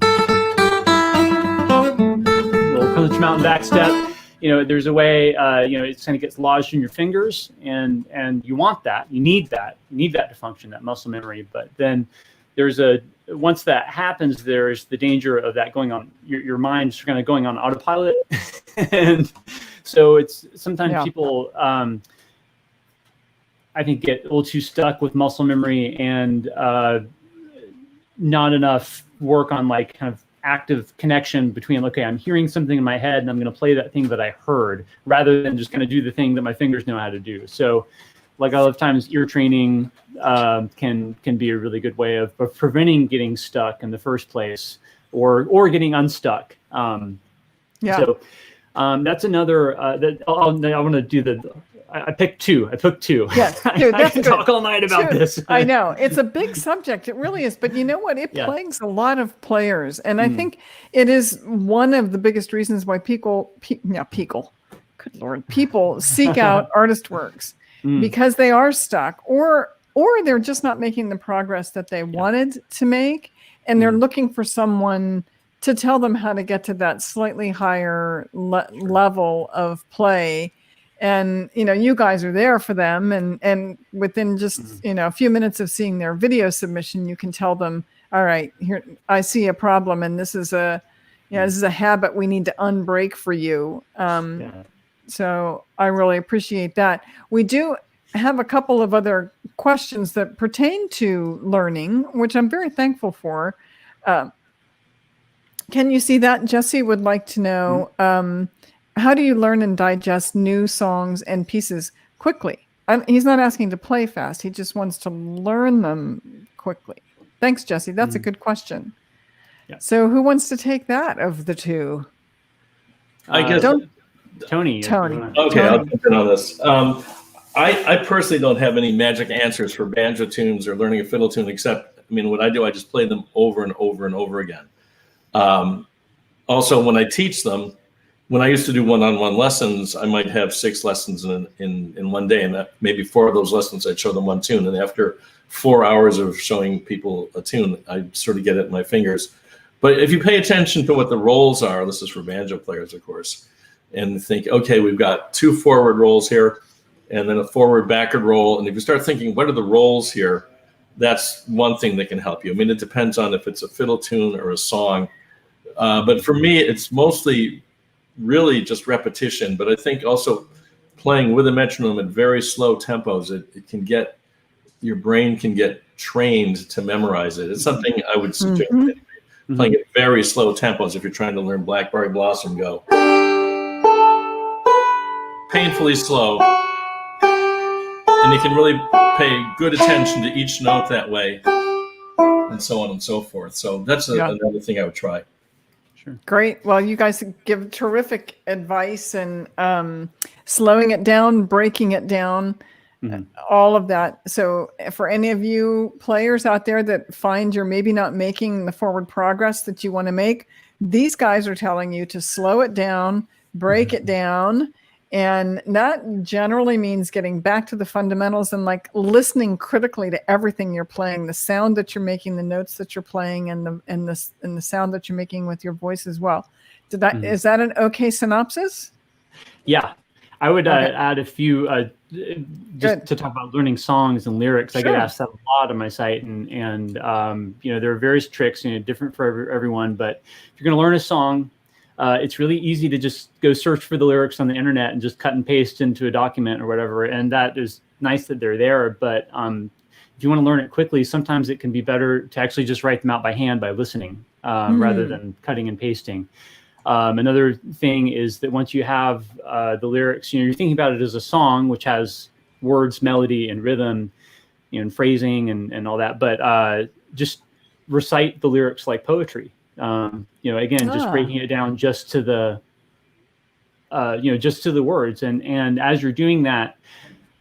Coach Mountain back step. There's a way, it kind of gets lodged in your fingers, and you want that, you need that to function, that muscle memory. But then once that happens, there's the danger of that going on, your mind's kind of going on autopilot. And so it's sometimes people, I think, get a little too stuck with muscle memory, and not enough work on like kind of active connection between, okay, I'm hearing something in my head and I'm going to play that thing that I heard, rather than just going to do the thing that my fingers know how to do. So like a lot of times ear training can be a really good way of preventing getting stuck in the first place, or getting unstuck. So that's another, I want to do I picked two. Yes, I can talk all night about this. I know. It's a big subject. It really is. But you know what? It plagues a lot of players. And I think it is one of the biggest reasons why people seek out ArtistWorks, because they are stuck, or they're just not making the progress that they wanted to make. And they're looking for someone to tell them how to get to that slightly higher level of play. And, you guys are there for them. And within just, a few minutes of seeing their video submission, you can tell them, all right, here, I see a problem. And this is this is a habit we need to unbreak for you. So I really appreciate that. We do have a couple of other questions that pertain to learning, which I'm very thankful for. Can you see that? Jesse would like to know, how do you learn and digest new songs and pieces quickly? He's not asking to play fast. He just wants to learn them quickly. Thanks, Jesse. That's a good question. Yeah. So who wants to take that of the two? I guess Tony. Okay, I'll jump in on this. I personally don't have any magic answers for banjo tunes or learning a fiddle tune, except, what I do, I just play them over and over and over again. Also, when I teach them, when I used to do one-on-one lessons, I might have 6 lessons in one day, and maybe 4 of those lessons I'd show them one tune. And after 4 hours of showing people a tune, I sort of get it in my fingers. But if you pay attention to what the rolls are, this is for banjo players, of course, and think, okay, we've got 2 forward rolls here. and then a forward, backward roll. And if you start thinking, what are the rolls here? That's one thing that can help you. I mean, it depends on if it's a fiddle tune or a song. But for me, it's mostly really just repetition. But I think also playing with a metronome at very slow tempos, it can get, your brain can get trained to memorize it. It's something I would suggest playing at very slow tempos if you're trying to learn Blackberry Blossom. Go painfully slow, and you can really pay good attention to each note that way, and so on and so forth. So that's another thing I would try. Sure. Great. Well, you guys give terrific advice, and slowing it down, breaking it down, all of that. So for any of you players out there that find you're maybe not making the forward progress that you want to make, these guys are telling you to slow it down, break it down. And that generally means getting back to the fundamentals and like listening critically to everything you're playing, the sound that you're making, the notes that you're playing, and the sound that you're making with your voice as well. Is that an okay synopsis? Yeah, I would add a few just to talk about learning songs and lyrics. I get asked that a lot on my site, and you know, there are various tricks, you know, different for everyone. But if you're going to learn a song, it's really easy to just go search for the lyrics on the internet and just cut and paste into a document or whatever. And that is nice that they're there. But if you want to learn it quickly, sometimes it can be better to actually just write them out by hand by listening rather than cutting and pasting. Another thing is that once you have the lyrics, you know, you're thinking about it as a song, which has words, melody, and rhythm, you know, and phrasing and all that. But just recite the lyrics like poetry. You know, again, just breaking it down just to the, you know, just to the words. And as you're doing that,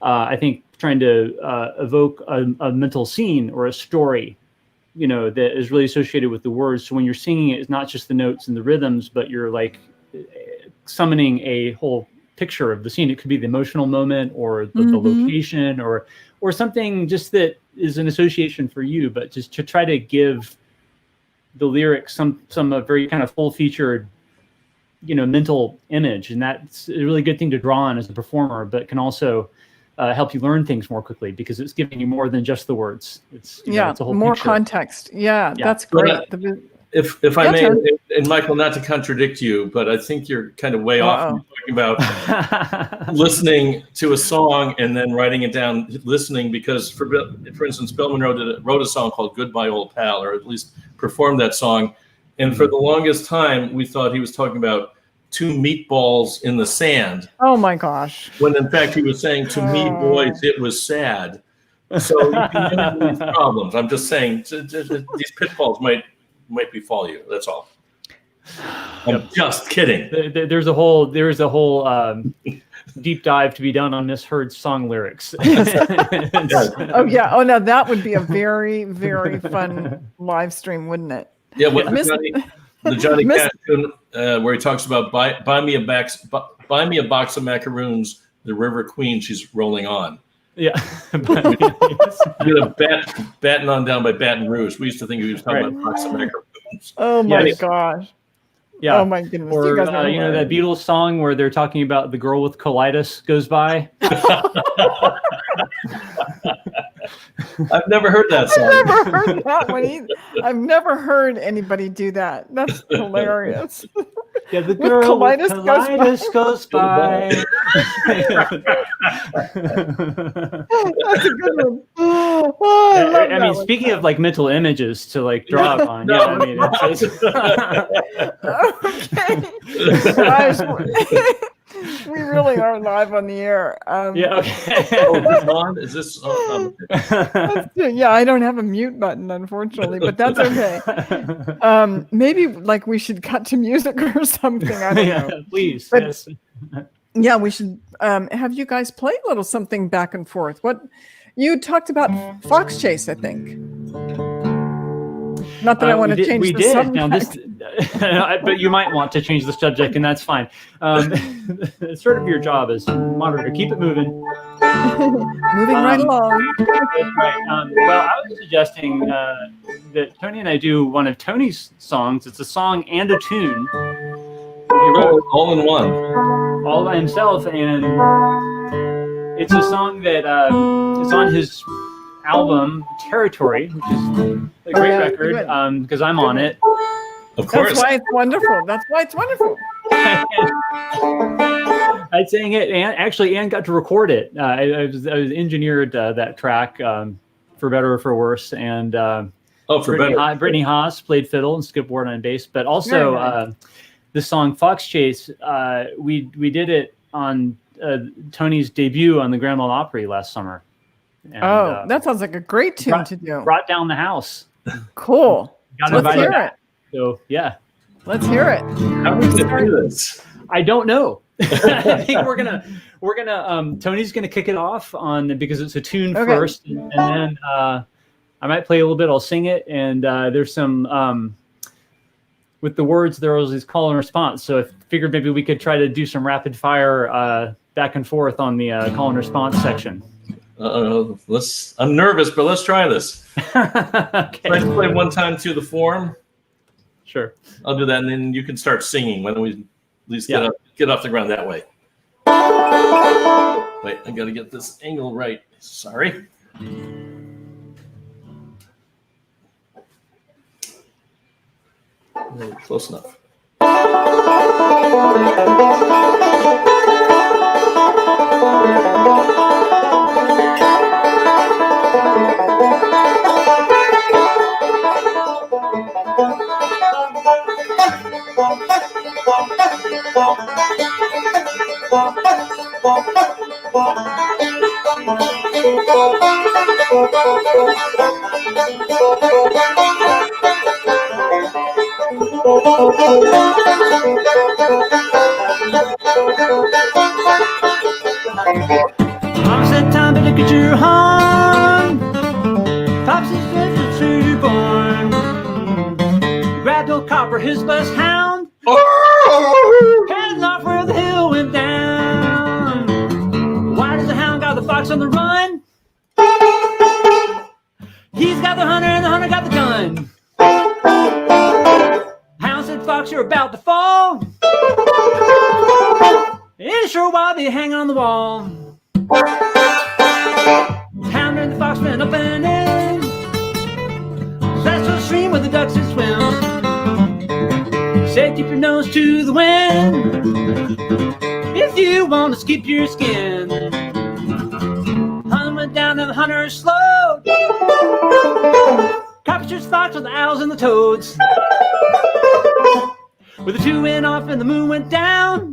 I think trying to evoke a mental scene or a story, you know, that is really associated with the words. So when you're singing it, it's not just the notes and the rhythms, but you're like summoning a whole picture of the scene. It could be the emotional moment or the location or something just that is an association for you, but just to try to give the lyrics some very kind of full featured, you know, mental image. And that's a really good thing to draw on as a performer, but can also help you learn things more quickly because it's giving you more than just the words. It's it's a whole more picture. Context. Yeah, that's great. If I may, and Michael, not to contradict you, but I think you're kind of way off when you're talking about listening to a song and then writing it down, listening, because for instance, Bill Monroe wrote a song called Goodbye Old Pal, or at least performed that song. And for the longest time, we thought he was talking about two meatballs in the sand. Oh my gosh. When in fact he was saying, to me, boys, it was sad. So you can have these problems. I'm just saying these pitfalls might befall you. That's all. I'm just kidding. There's a whole deep dive to be done on misheard song lyrics. Oh yeah. Oh no, that would be a very, very fun live stream, wouldn't it? Yeah. The Johnny Cash tune where he talks about buy me a box of macaroons, the River Queen she's rolling on. Yeah. You know, Batten on down by Baton Rouge. We used to think he was talking about box of macaroons. Oh my gosh. Yeah. Oh my goodness. Or you know that Beatles song where they're talking about the girl with colitis goes by. I've never heard that song. I've never heard that one either. I've never heard anybody do that. That's hilarious. Yeah, the girl with colitis goes by. That's a good one. I mean, speaking of like mental images to like draw upon, yeah, I mean, okay. Guys, we really are live on the air. Yeah. Okay. Is this on? Yeah, I don't have a mute button, unfortunately, but that's okay. Maybe like we should cut to music or something. I don't know. Please. But, yes. Yeah, we should have you guys play a little something back and forth. What you talked about Fox Chase, I think. Not that I want to change the subject. Now this, but you might want to change the subject, and that's fine. It's sort of your job as moderator. Keep it moving. Moving right along. Right. Well, I was suggesting that Tony and I do one of Tony's songs. It's a song and a tune. He wrote all in one. All by himself, and It's a song that is on his album Territory, which is a great record because I'm on it. Of course. That's why it's wonderful. That's why it's wonderful. I sang it, and actually Ann got to record it. I was engineered that track for better or for worse, and Brittany Haas played fiddle and Skip Ward on bass, but also the song Fox Chase. We did it on Tony's debut on the Grand Ole Opry last summer. And, that sounds like a great tune to do. Brought down the house. Cool. Let's hear it. So yeah, let's hear it. How are we gonna do this? I don't know. I think we're gonna Tony's gonna kick it off on because it's a tune first, and then I might play a little bit. I'll sing it, and there's some with the words. There was this call and response, so I figured maybe we could try to do some rapid fire back and forth on the call and response section. I'm nervous, but let's try this. Okay. Let's play one time to the form. Sure. I'll do that, and then you can start singing. Why don't we at least get off the ground that way? Wait, I got to get this angle right. Sorry. Close enough. Mom said, time to look at your horn. Pops is just a born. Grabbed old Copper, his bus hound. Heading off where the hill went down. Why does the hound got the fox on the run? He's got the hunter and the hunter got the gun. Hound said, Fox, you're about to fall. It's sure while be hanging on the wall. Hound and the fox went up and in. That's the stream where the ducks that swim. Said, keep your nose to the wind if you want to skip your skin. Hunt went down and the hunter slowed. Captures fox with the owls and the toads. Where the two went off and the moon went down.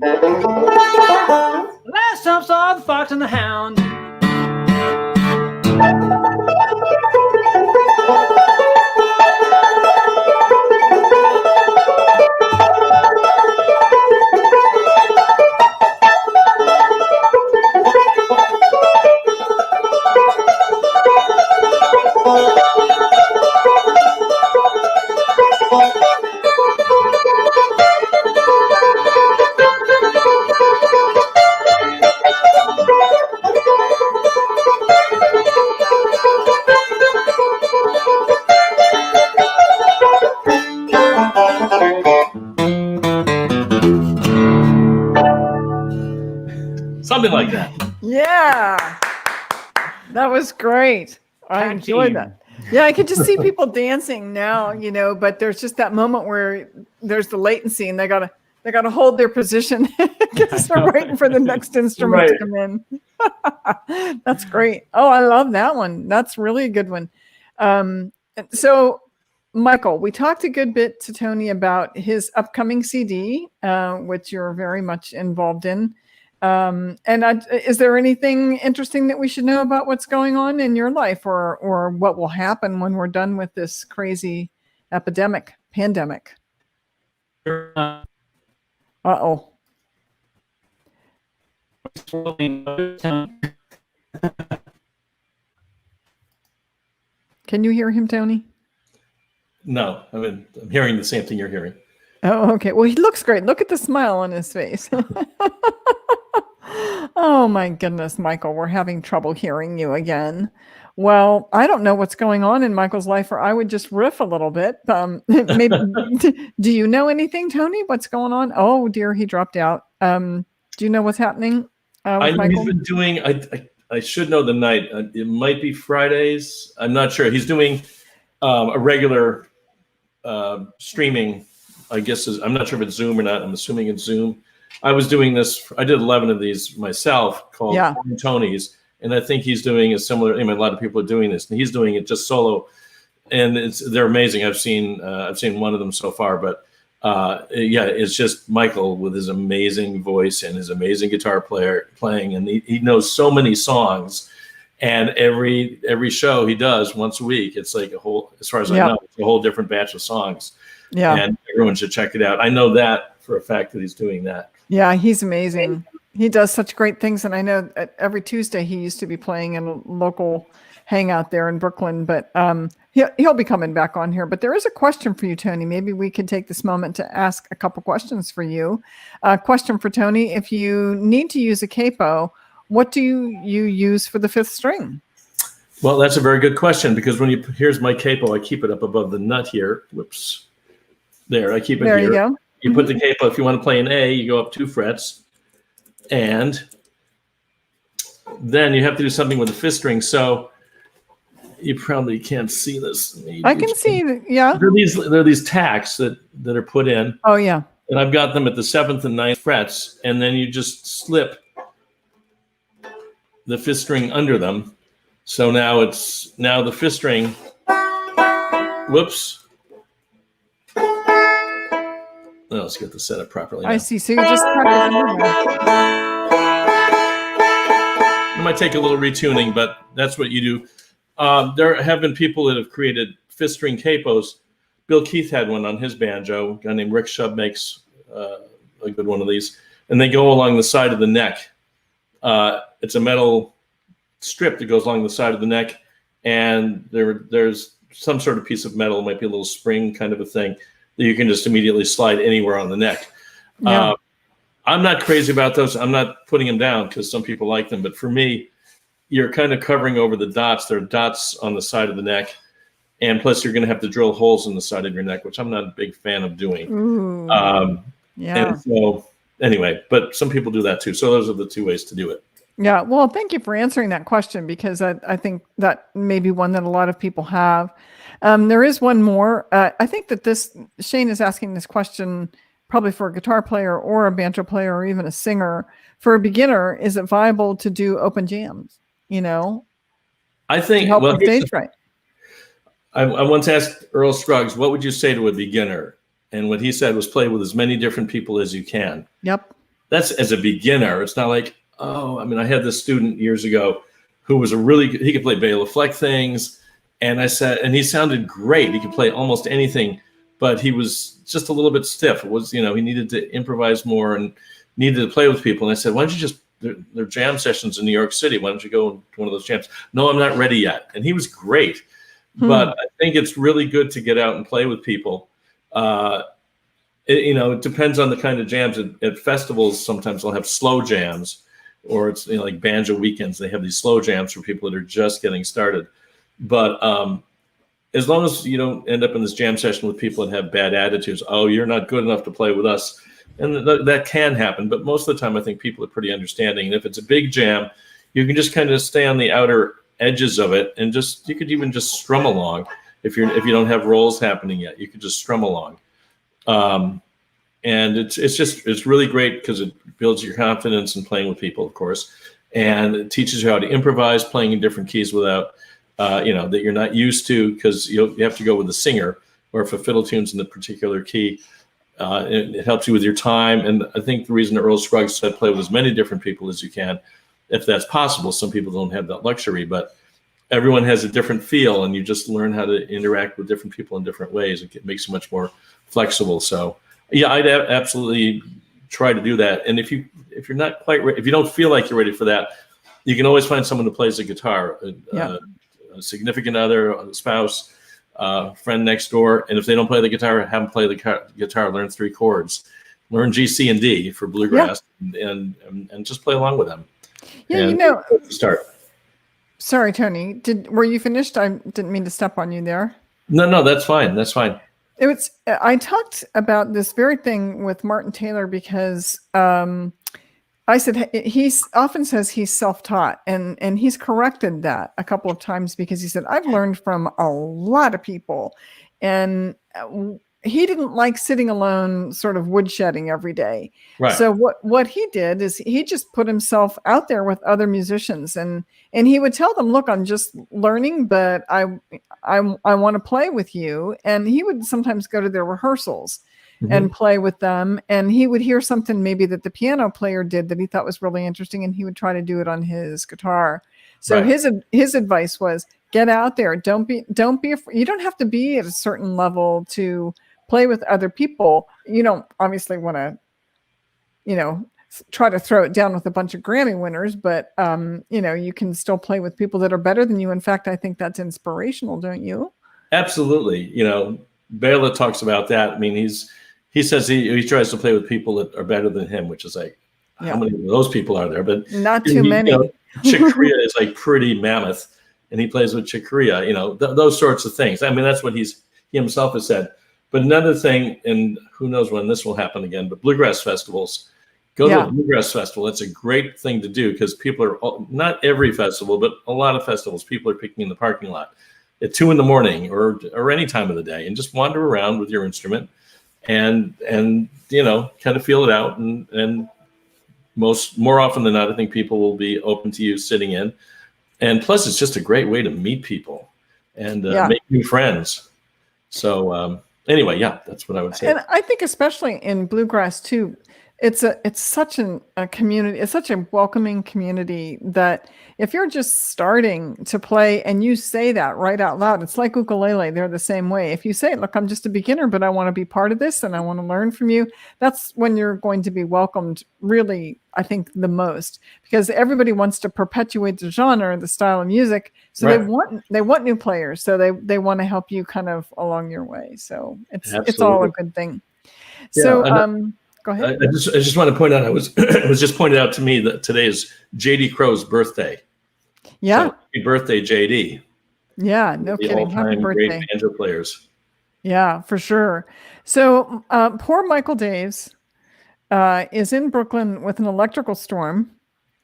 Last time saw the fox and the hound. Something like that. Yeah. That was great. I enjoyed that. Yeah, I could just see people dancing now, you know, but there's just that moment where there's the latency and they gotta hold their position because they're waiting for the next instrument to come in. That's great. Oh, I love that one. That's really a good one. So Michael, we talked a good bit to Tony about his upcoming CD, which you're very much involved in. Is there anything interesting that we should know about what's going on in your life or what will happen when we're done with this crazy pandemic? Uh-oh. Can you hear him, Tony? No, I'm hearing the same thing you're hearing. Oh, okay. Well, he looks great. Look at the smile on his face. Oh my goodness, Michael, we're having trouble hearing you again. Well, I don't know what's going on in Michael's life, or I would just riff a little bit. Maybe. Do you know anything, Tony? What's going on? Oh dear, he dropped out. Do you know what's happening? I know he's been doing. I should know the night. It might be Fridays. I'm not sure. He's doing a regular streaming. I guess I'm not sure if it's Zoom or not. I'm assuming it's Zoom. I was doing this. I did 11 of these myself, called Tony's, and I think he's doing a similar. I mean, a lot of people are doing this, and he's doing it just solo, and they're amazing. I've seen one of them so far, but yeah, it's just Michael with his amazing voice and his amazing guitar playing, and he knows so many songs. And every show he does once a week, it's like a whole, as far as I know, it's a whole different batch of songs. Yeah, and everyone should check it out. I know that for a fact that he's doing that. Yeah, he's amazing. He does such great things, and I know every Tuesday he used to be playing in a local hangout there in Brooklyn, but he'll be coming back on here. But there is a question for you, Tony. Maybe we could take this moment to ask a couple questions for you. Question for Tony: if you need to use a capo, what do you use for the fifth string? Well, that's a very good question, because here's my capo. I keep it up above the nut here. Whoops. There, I keep it here. There you go. You put the capo, if you want to play an A, you go up 2 frets. And then you have to do something with the fifth string. So you probably can't see this. I can see, yeah. There are these tacks that are put in. Oh, yeah. And I've got them at the 7th and 9th frets. And then you just slip the fifth string under them. So now the fifth string, whoops. Let's get the setup properly now. I see. So you just cut it under there. It might take a little retuning, but that's what you do. There have been people that have created fifth string capos. Bill Keith had one on his banjo. A guy named Rick Shub makes a good one of these. And they go along the side of the neck. It's a metal strip that goes along the side of the neck. And there's some sort of piece of metal, it might be a little spring kind of a thing, that you can just immediately slide anywhere on the neck. Yeah. I'm not crazy about those. I'm not putting them down because some people like them. But for me, you're kind of covering over the dots. There are dots on the side of the neck. And plus, you're going to have to drill holes in the side of your neck, which I'm not a big fan of doing. Ooh. Yeah. And so anyway, but some people do that too. So those are the 2 ways to do it. Yeah. Well, thank you for answering that question, because I think that may be one that a lot of people have. There is one more. I think that Shane is asking this question probably for a guitar player or a banjo player or even a singer. For a beginner, is it viable to do open jams? I think, help the stage right. I once asked Earl Scruggs, what would you say to a beginner? And what he said was play with as many different people as you can. Yep. That's as a beginner. It's not like, I had this student years ago who was he could play Bela Fleck things. And I said, and he sounded great. He could play almost anything, but he was just a little bit stiff. It was, he needed to improvise more and needed to play with people. And I said, why don't you there are jam sessions in New York City. Why don't you go to one of those jams? No, I'm not ready yet. And he was great. But I think it's really good to get out and play with people. It depends on the kind of jams. At festivals, sometimes they'll have slow jams, or it's like banjo weekends. They have these slow jams for people that are just getting started. But as long as you don't end up in this jam session with people that have bad attitudes, you're not good enough to play with us. And that can happen. But most of the time, I think people are pretty understanding. And if it's a big jam, you can just kind of stay on the outer edges of it, and you could even just strum along. If you don't have rolls happening yet, you could just strum along. And it's really great because it builds your confidence in playing with people, of course, and it teaches you how to improvise playing in different keys without that you're not used to, because you have to go with the singer, or if a fiddle tune's in a particular key, it helps you with your time. And I think the reason Earl Scruggs said play with as many different people as you can, if that's possible. Some people don't have that luxury, but everyone has a different feel, and you just learn how to interact with different people in different ways. It makes you much more flexible. So yeah, I'd absolutely try to do that. And if you're not quite ready, if you don't feel like you're ready for that, you can always find someone who plays the guitar, a significant other, a spouse, friend next door. And if they don't play the guitar, have them play the guitar, learn 3 chords, learn G, C, and D for bluegrass, and just play along with them. Yeah, start. Sorry, Tony. Were you finished? I didn't mean to step on you there. No, that's fine. That's fine. I talked about this very thing with Martin Taylor because I said he often says he's self-taught, and he's corrected that a couple of times because he said I've learned from a lot of people, and he didn't like sitting alone, sort of woodshedding every day. Right. So what he did is he just put himself out there with other musicians, and he would tell them, "Look, I'm just learning, but I want to play with you." And he would sometimes go to their rehearsals and play with them, and he would hear something maybe that the piano player did that he thought was really interesting, and he would try to do it on his guitar. So his advice was, get out there. Don't be afraid. You don't have to be at a certain level to play with other people. You don't obviously want to, try to throw it down with a bunch of Grammy winners, but you can still play with people that are better than you. In fact, I think that's inspirational, don't you? Absolutely. Bela talks about that. I mean, he says he tries to play with people that are better than him, which is like, how many of those people are there? But not too many. Chick Corea is like pretty mammoth, and he plays with Chick Corea, those sorts of things. I mean, that's what he himself has said. But another thing, and who knows when this will happen again, but bluegrass festivals, go to a bluegrass festival. It's a great thing to do because people are, not every festival, but a lot of festivals, people are picking in the parking lot at 2 a.m. or any time of the day, and just wander around with your instrument and kind of feel it out. And more often than not, I think people will be open to you sitting in. And plus, it's just a great way to meet people and make new friends. So anyway, that's what I would say. And I think especially in bluegrass too, it's such a community. It's such a welcoming community that if you're just starting to play and you say that right out loud, it's like ukulele. They're the same way. If you say, look, I'm just a beginner, but I want to be part of this and I want to learn from you, that's when you're going to be welcomed really, I think, the most, because everybody wants to perpetuate the genre, the style of music. So they want new players. So they want to help you kind of along your way. So it's all a good thing. So go ahead. I just want to point out, it was just pointed out to me that today is J.D. Crow's birthday. Yeah. So happy birthday, J.D. Yeah, no kidding. Happy birthday. Great banjo players. Yeah, for sure. So poor Michael Daves is in Brooklyn with an electrical storm,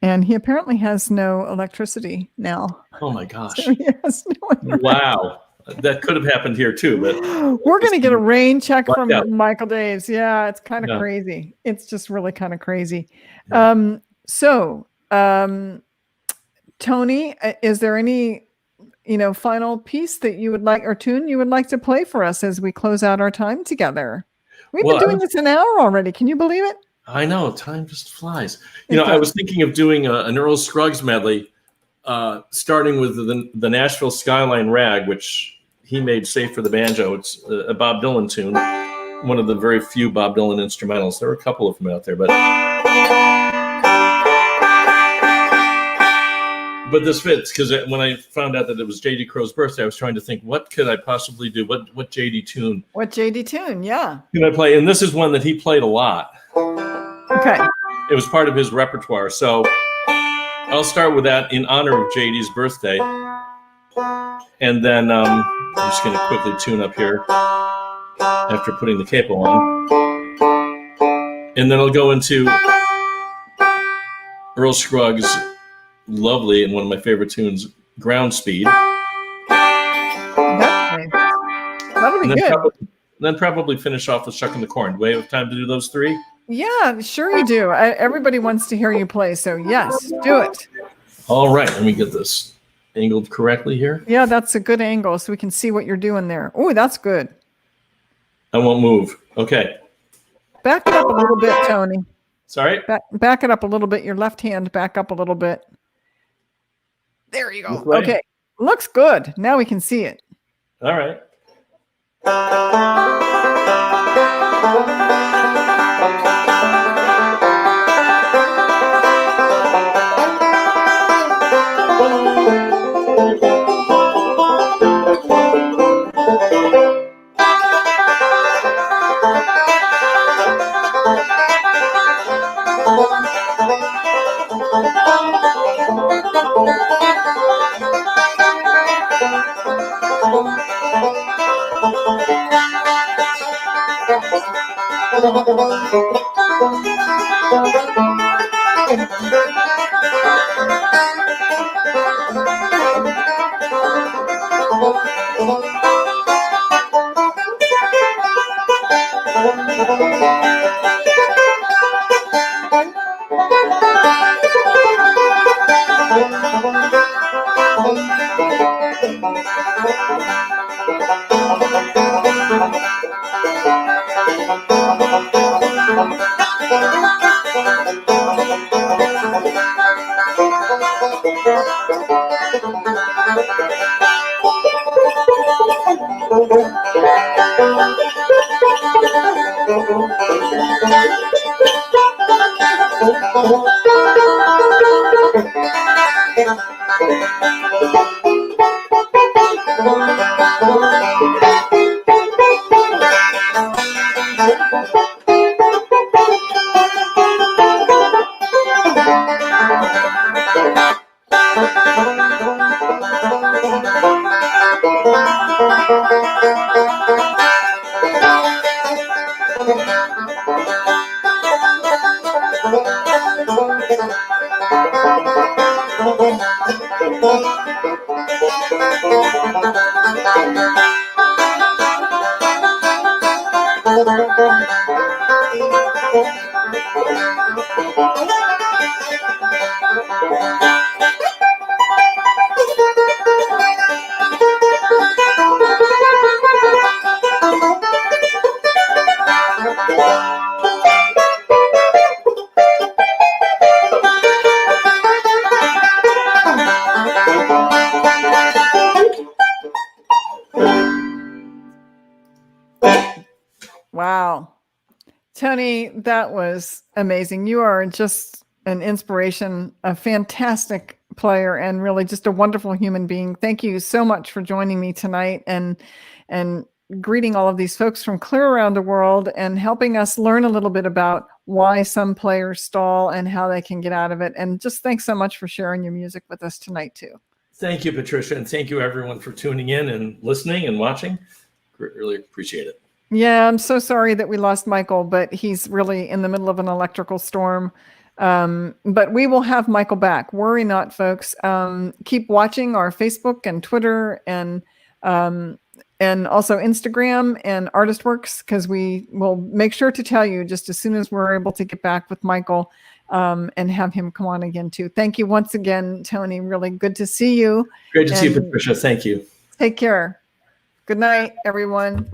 and he apparently has no electricity now. Oh my gosh. So he has no wow. That could have happened here too, but we're going to get a rain check from Michael Daves. Yeah, it's kind of crazy. It's just really kind of crazy. Yeah. Tony, is there any, final piece that you would like, or tune you would like to play for us as we close out our time together? We've been doing this an hour already. Can you believe it? I know, time just flies. I was thinking of doing an Earl Scruggs medley, starting with the Nashville Skyline Rag, which he made safe for the banjo. It's a Bob Dylan tune, one of the very few Bob Dylan instrumentals. There are a couple of them out there, but this fits because when I found out that it was J.D. Crow's birthday, I was trying to think, what could I possibly do? What J.D. tune? What J.D. tune? Yeah. Can I play? And this is one that he played a lot. Okay. It was part of his repertoire. So I'll start with that in honor of J.D.'s birthday. And then I'm just going to quickly tune up here after putting the capo on. And then I'll go into Earl Scruggs' lovely and one of my favorite tunes, Ground Speed. That'll be good. Then probably finish off with Shucking the Corn. Do we have time to do those three? Yeah, sure you do. Everybody wants to hear you play, so yes, do it. All right, let me get this angled correctly here. Yeah, that's a good angle so we can see what you're doing there. Oh, that's good. I won't move. Okay. Back it up a little bit, Tony. Sorry? Back it up a little bit. Your left hand back up a little bit. There you go. Okay. Looks good. Now we can see it. All right. Wow. Tony, that was amazing. You are just an inspiration, a fantastic player, and really just a wonderful human being. Thank you so much for joining me tonight and greeting all of these folks from clear around the world and helping us learn a little bit about why some players stall and how they can get out of it. And just thanks so much for sharing your music with us tonight too. Thank you, Patricia, and thank you everyone for tuning in and listening and watching. Really appreciate it. Yeah, I'm so sorry that we lost Michael, but he's really in the middle of an electrical storm. But we will have Michael back. Worry not, folks. Keep watching our Facebook and Twitter and also Instagram and ArtistWorks, because we will make sure to tell you just as soon as we're able to get back with Michael and have him come on again too. Thank you once again, Tony. Really good to see you. Great to see you, Patricia. Thank you. Take care. Good night, everyone.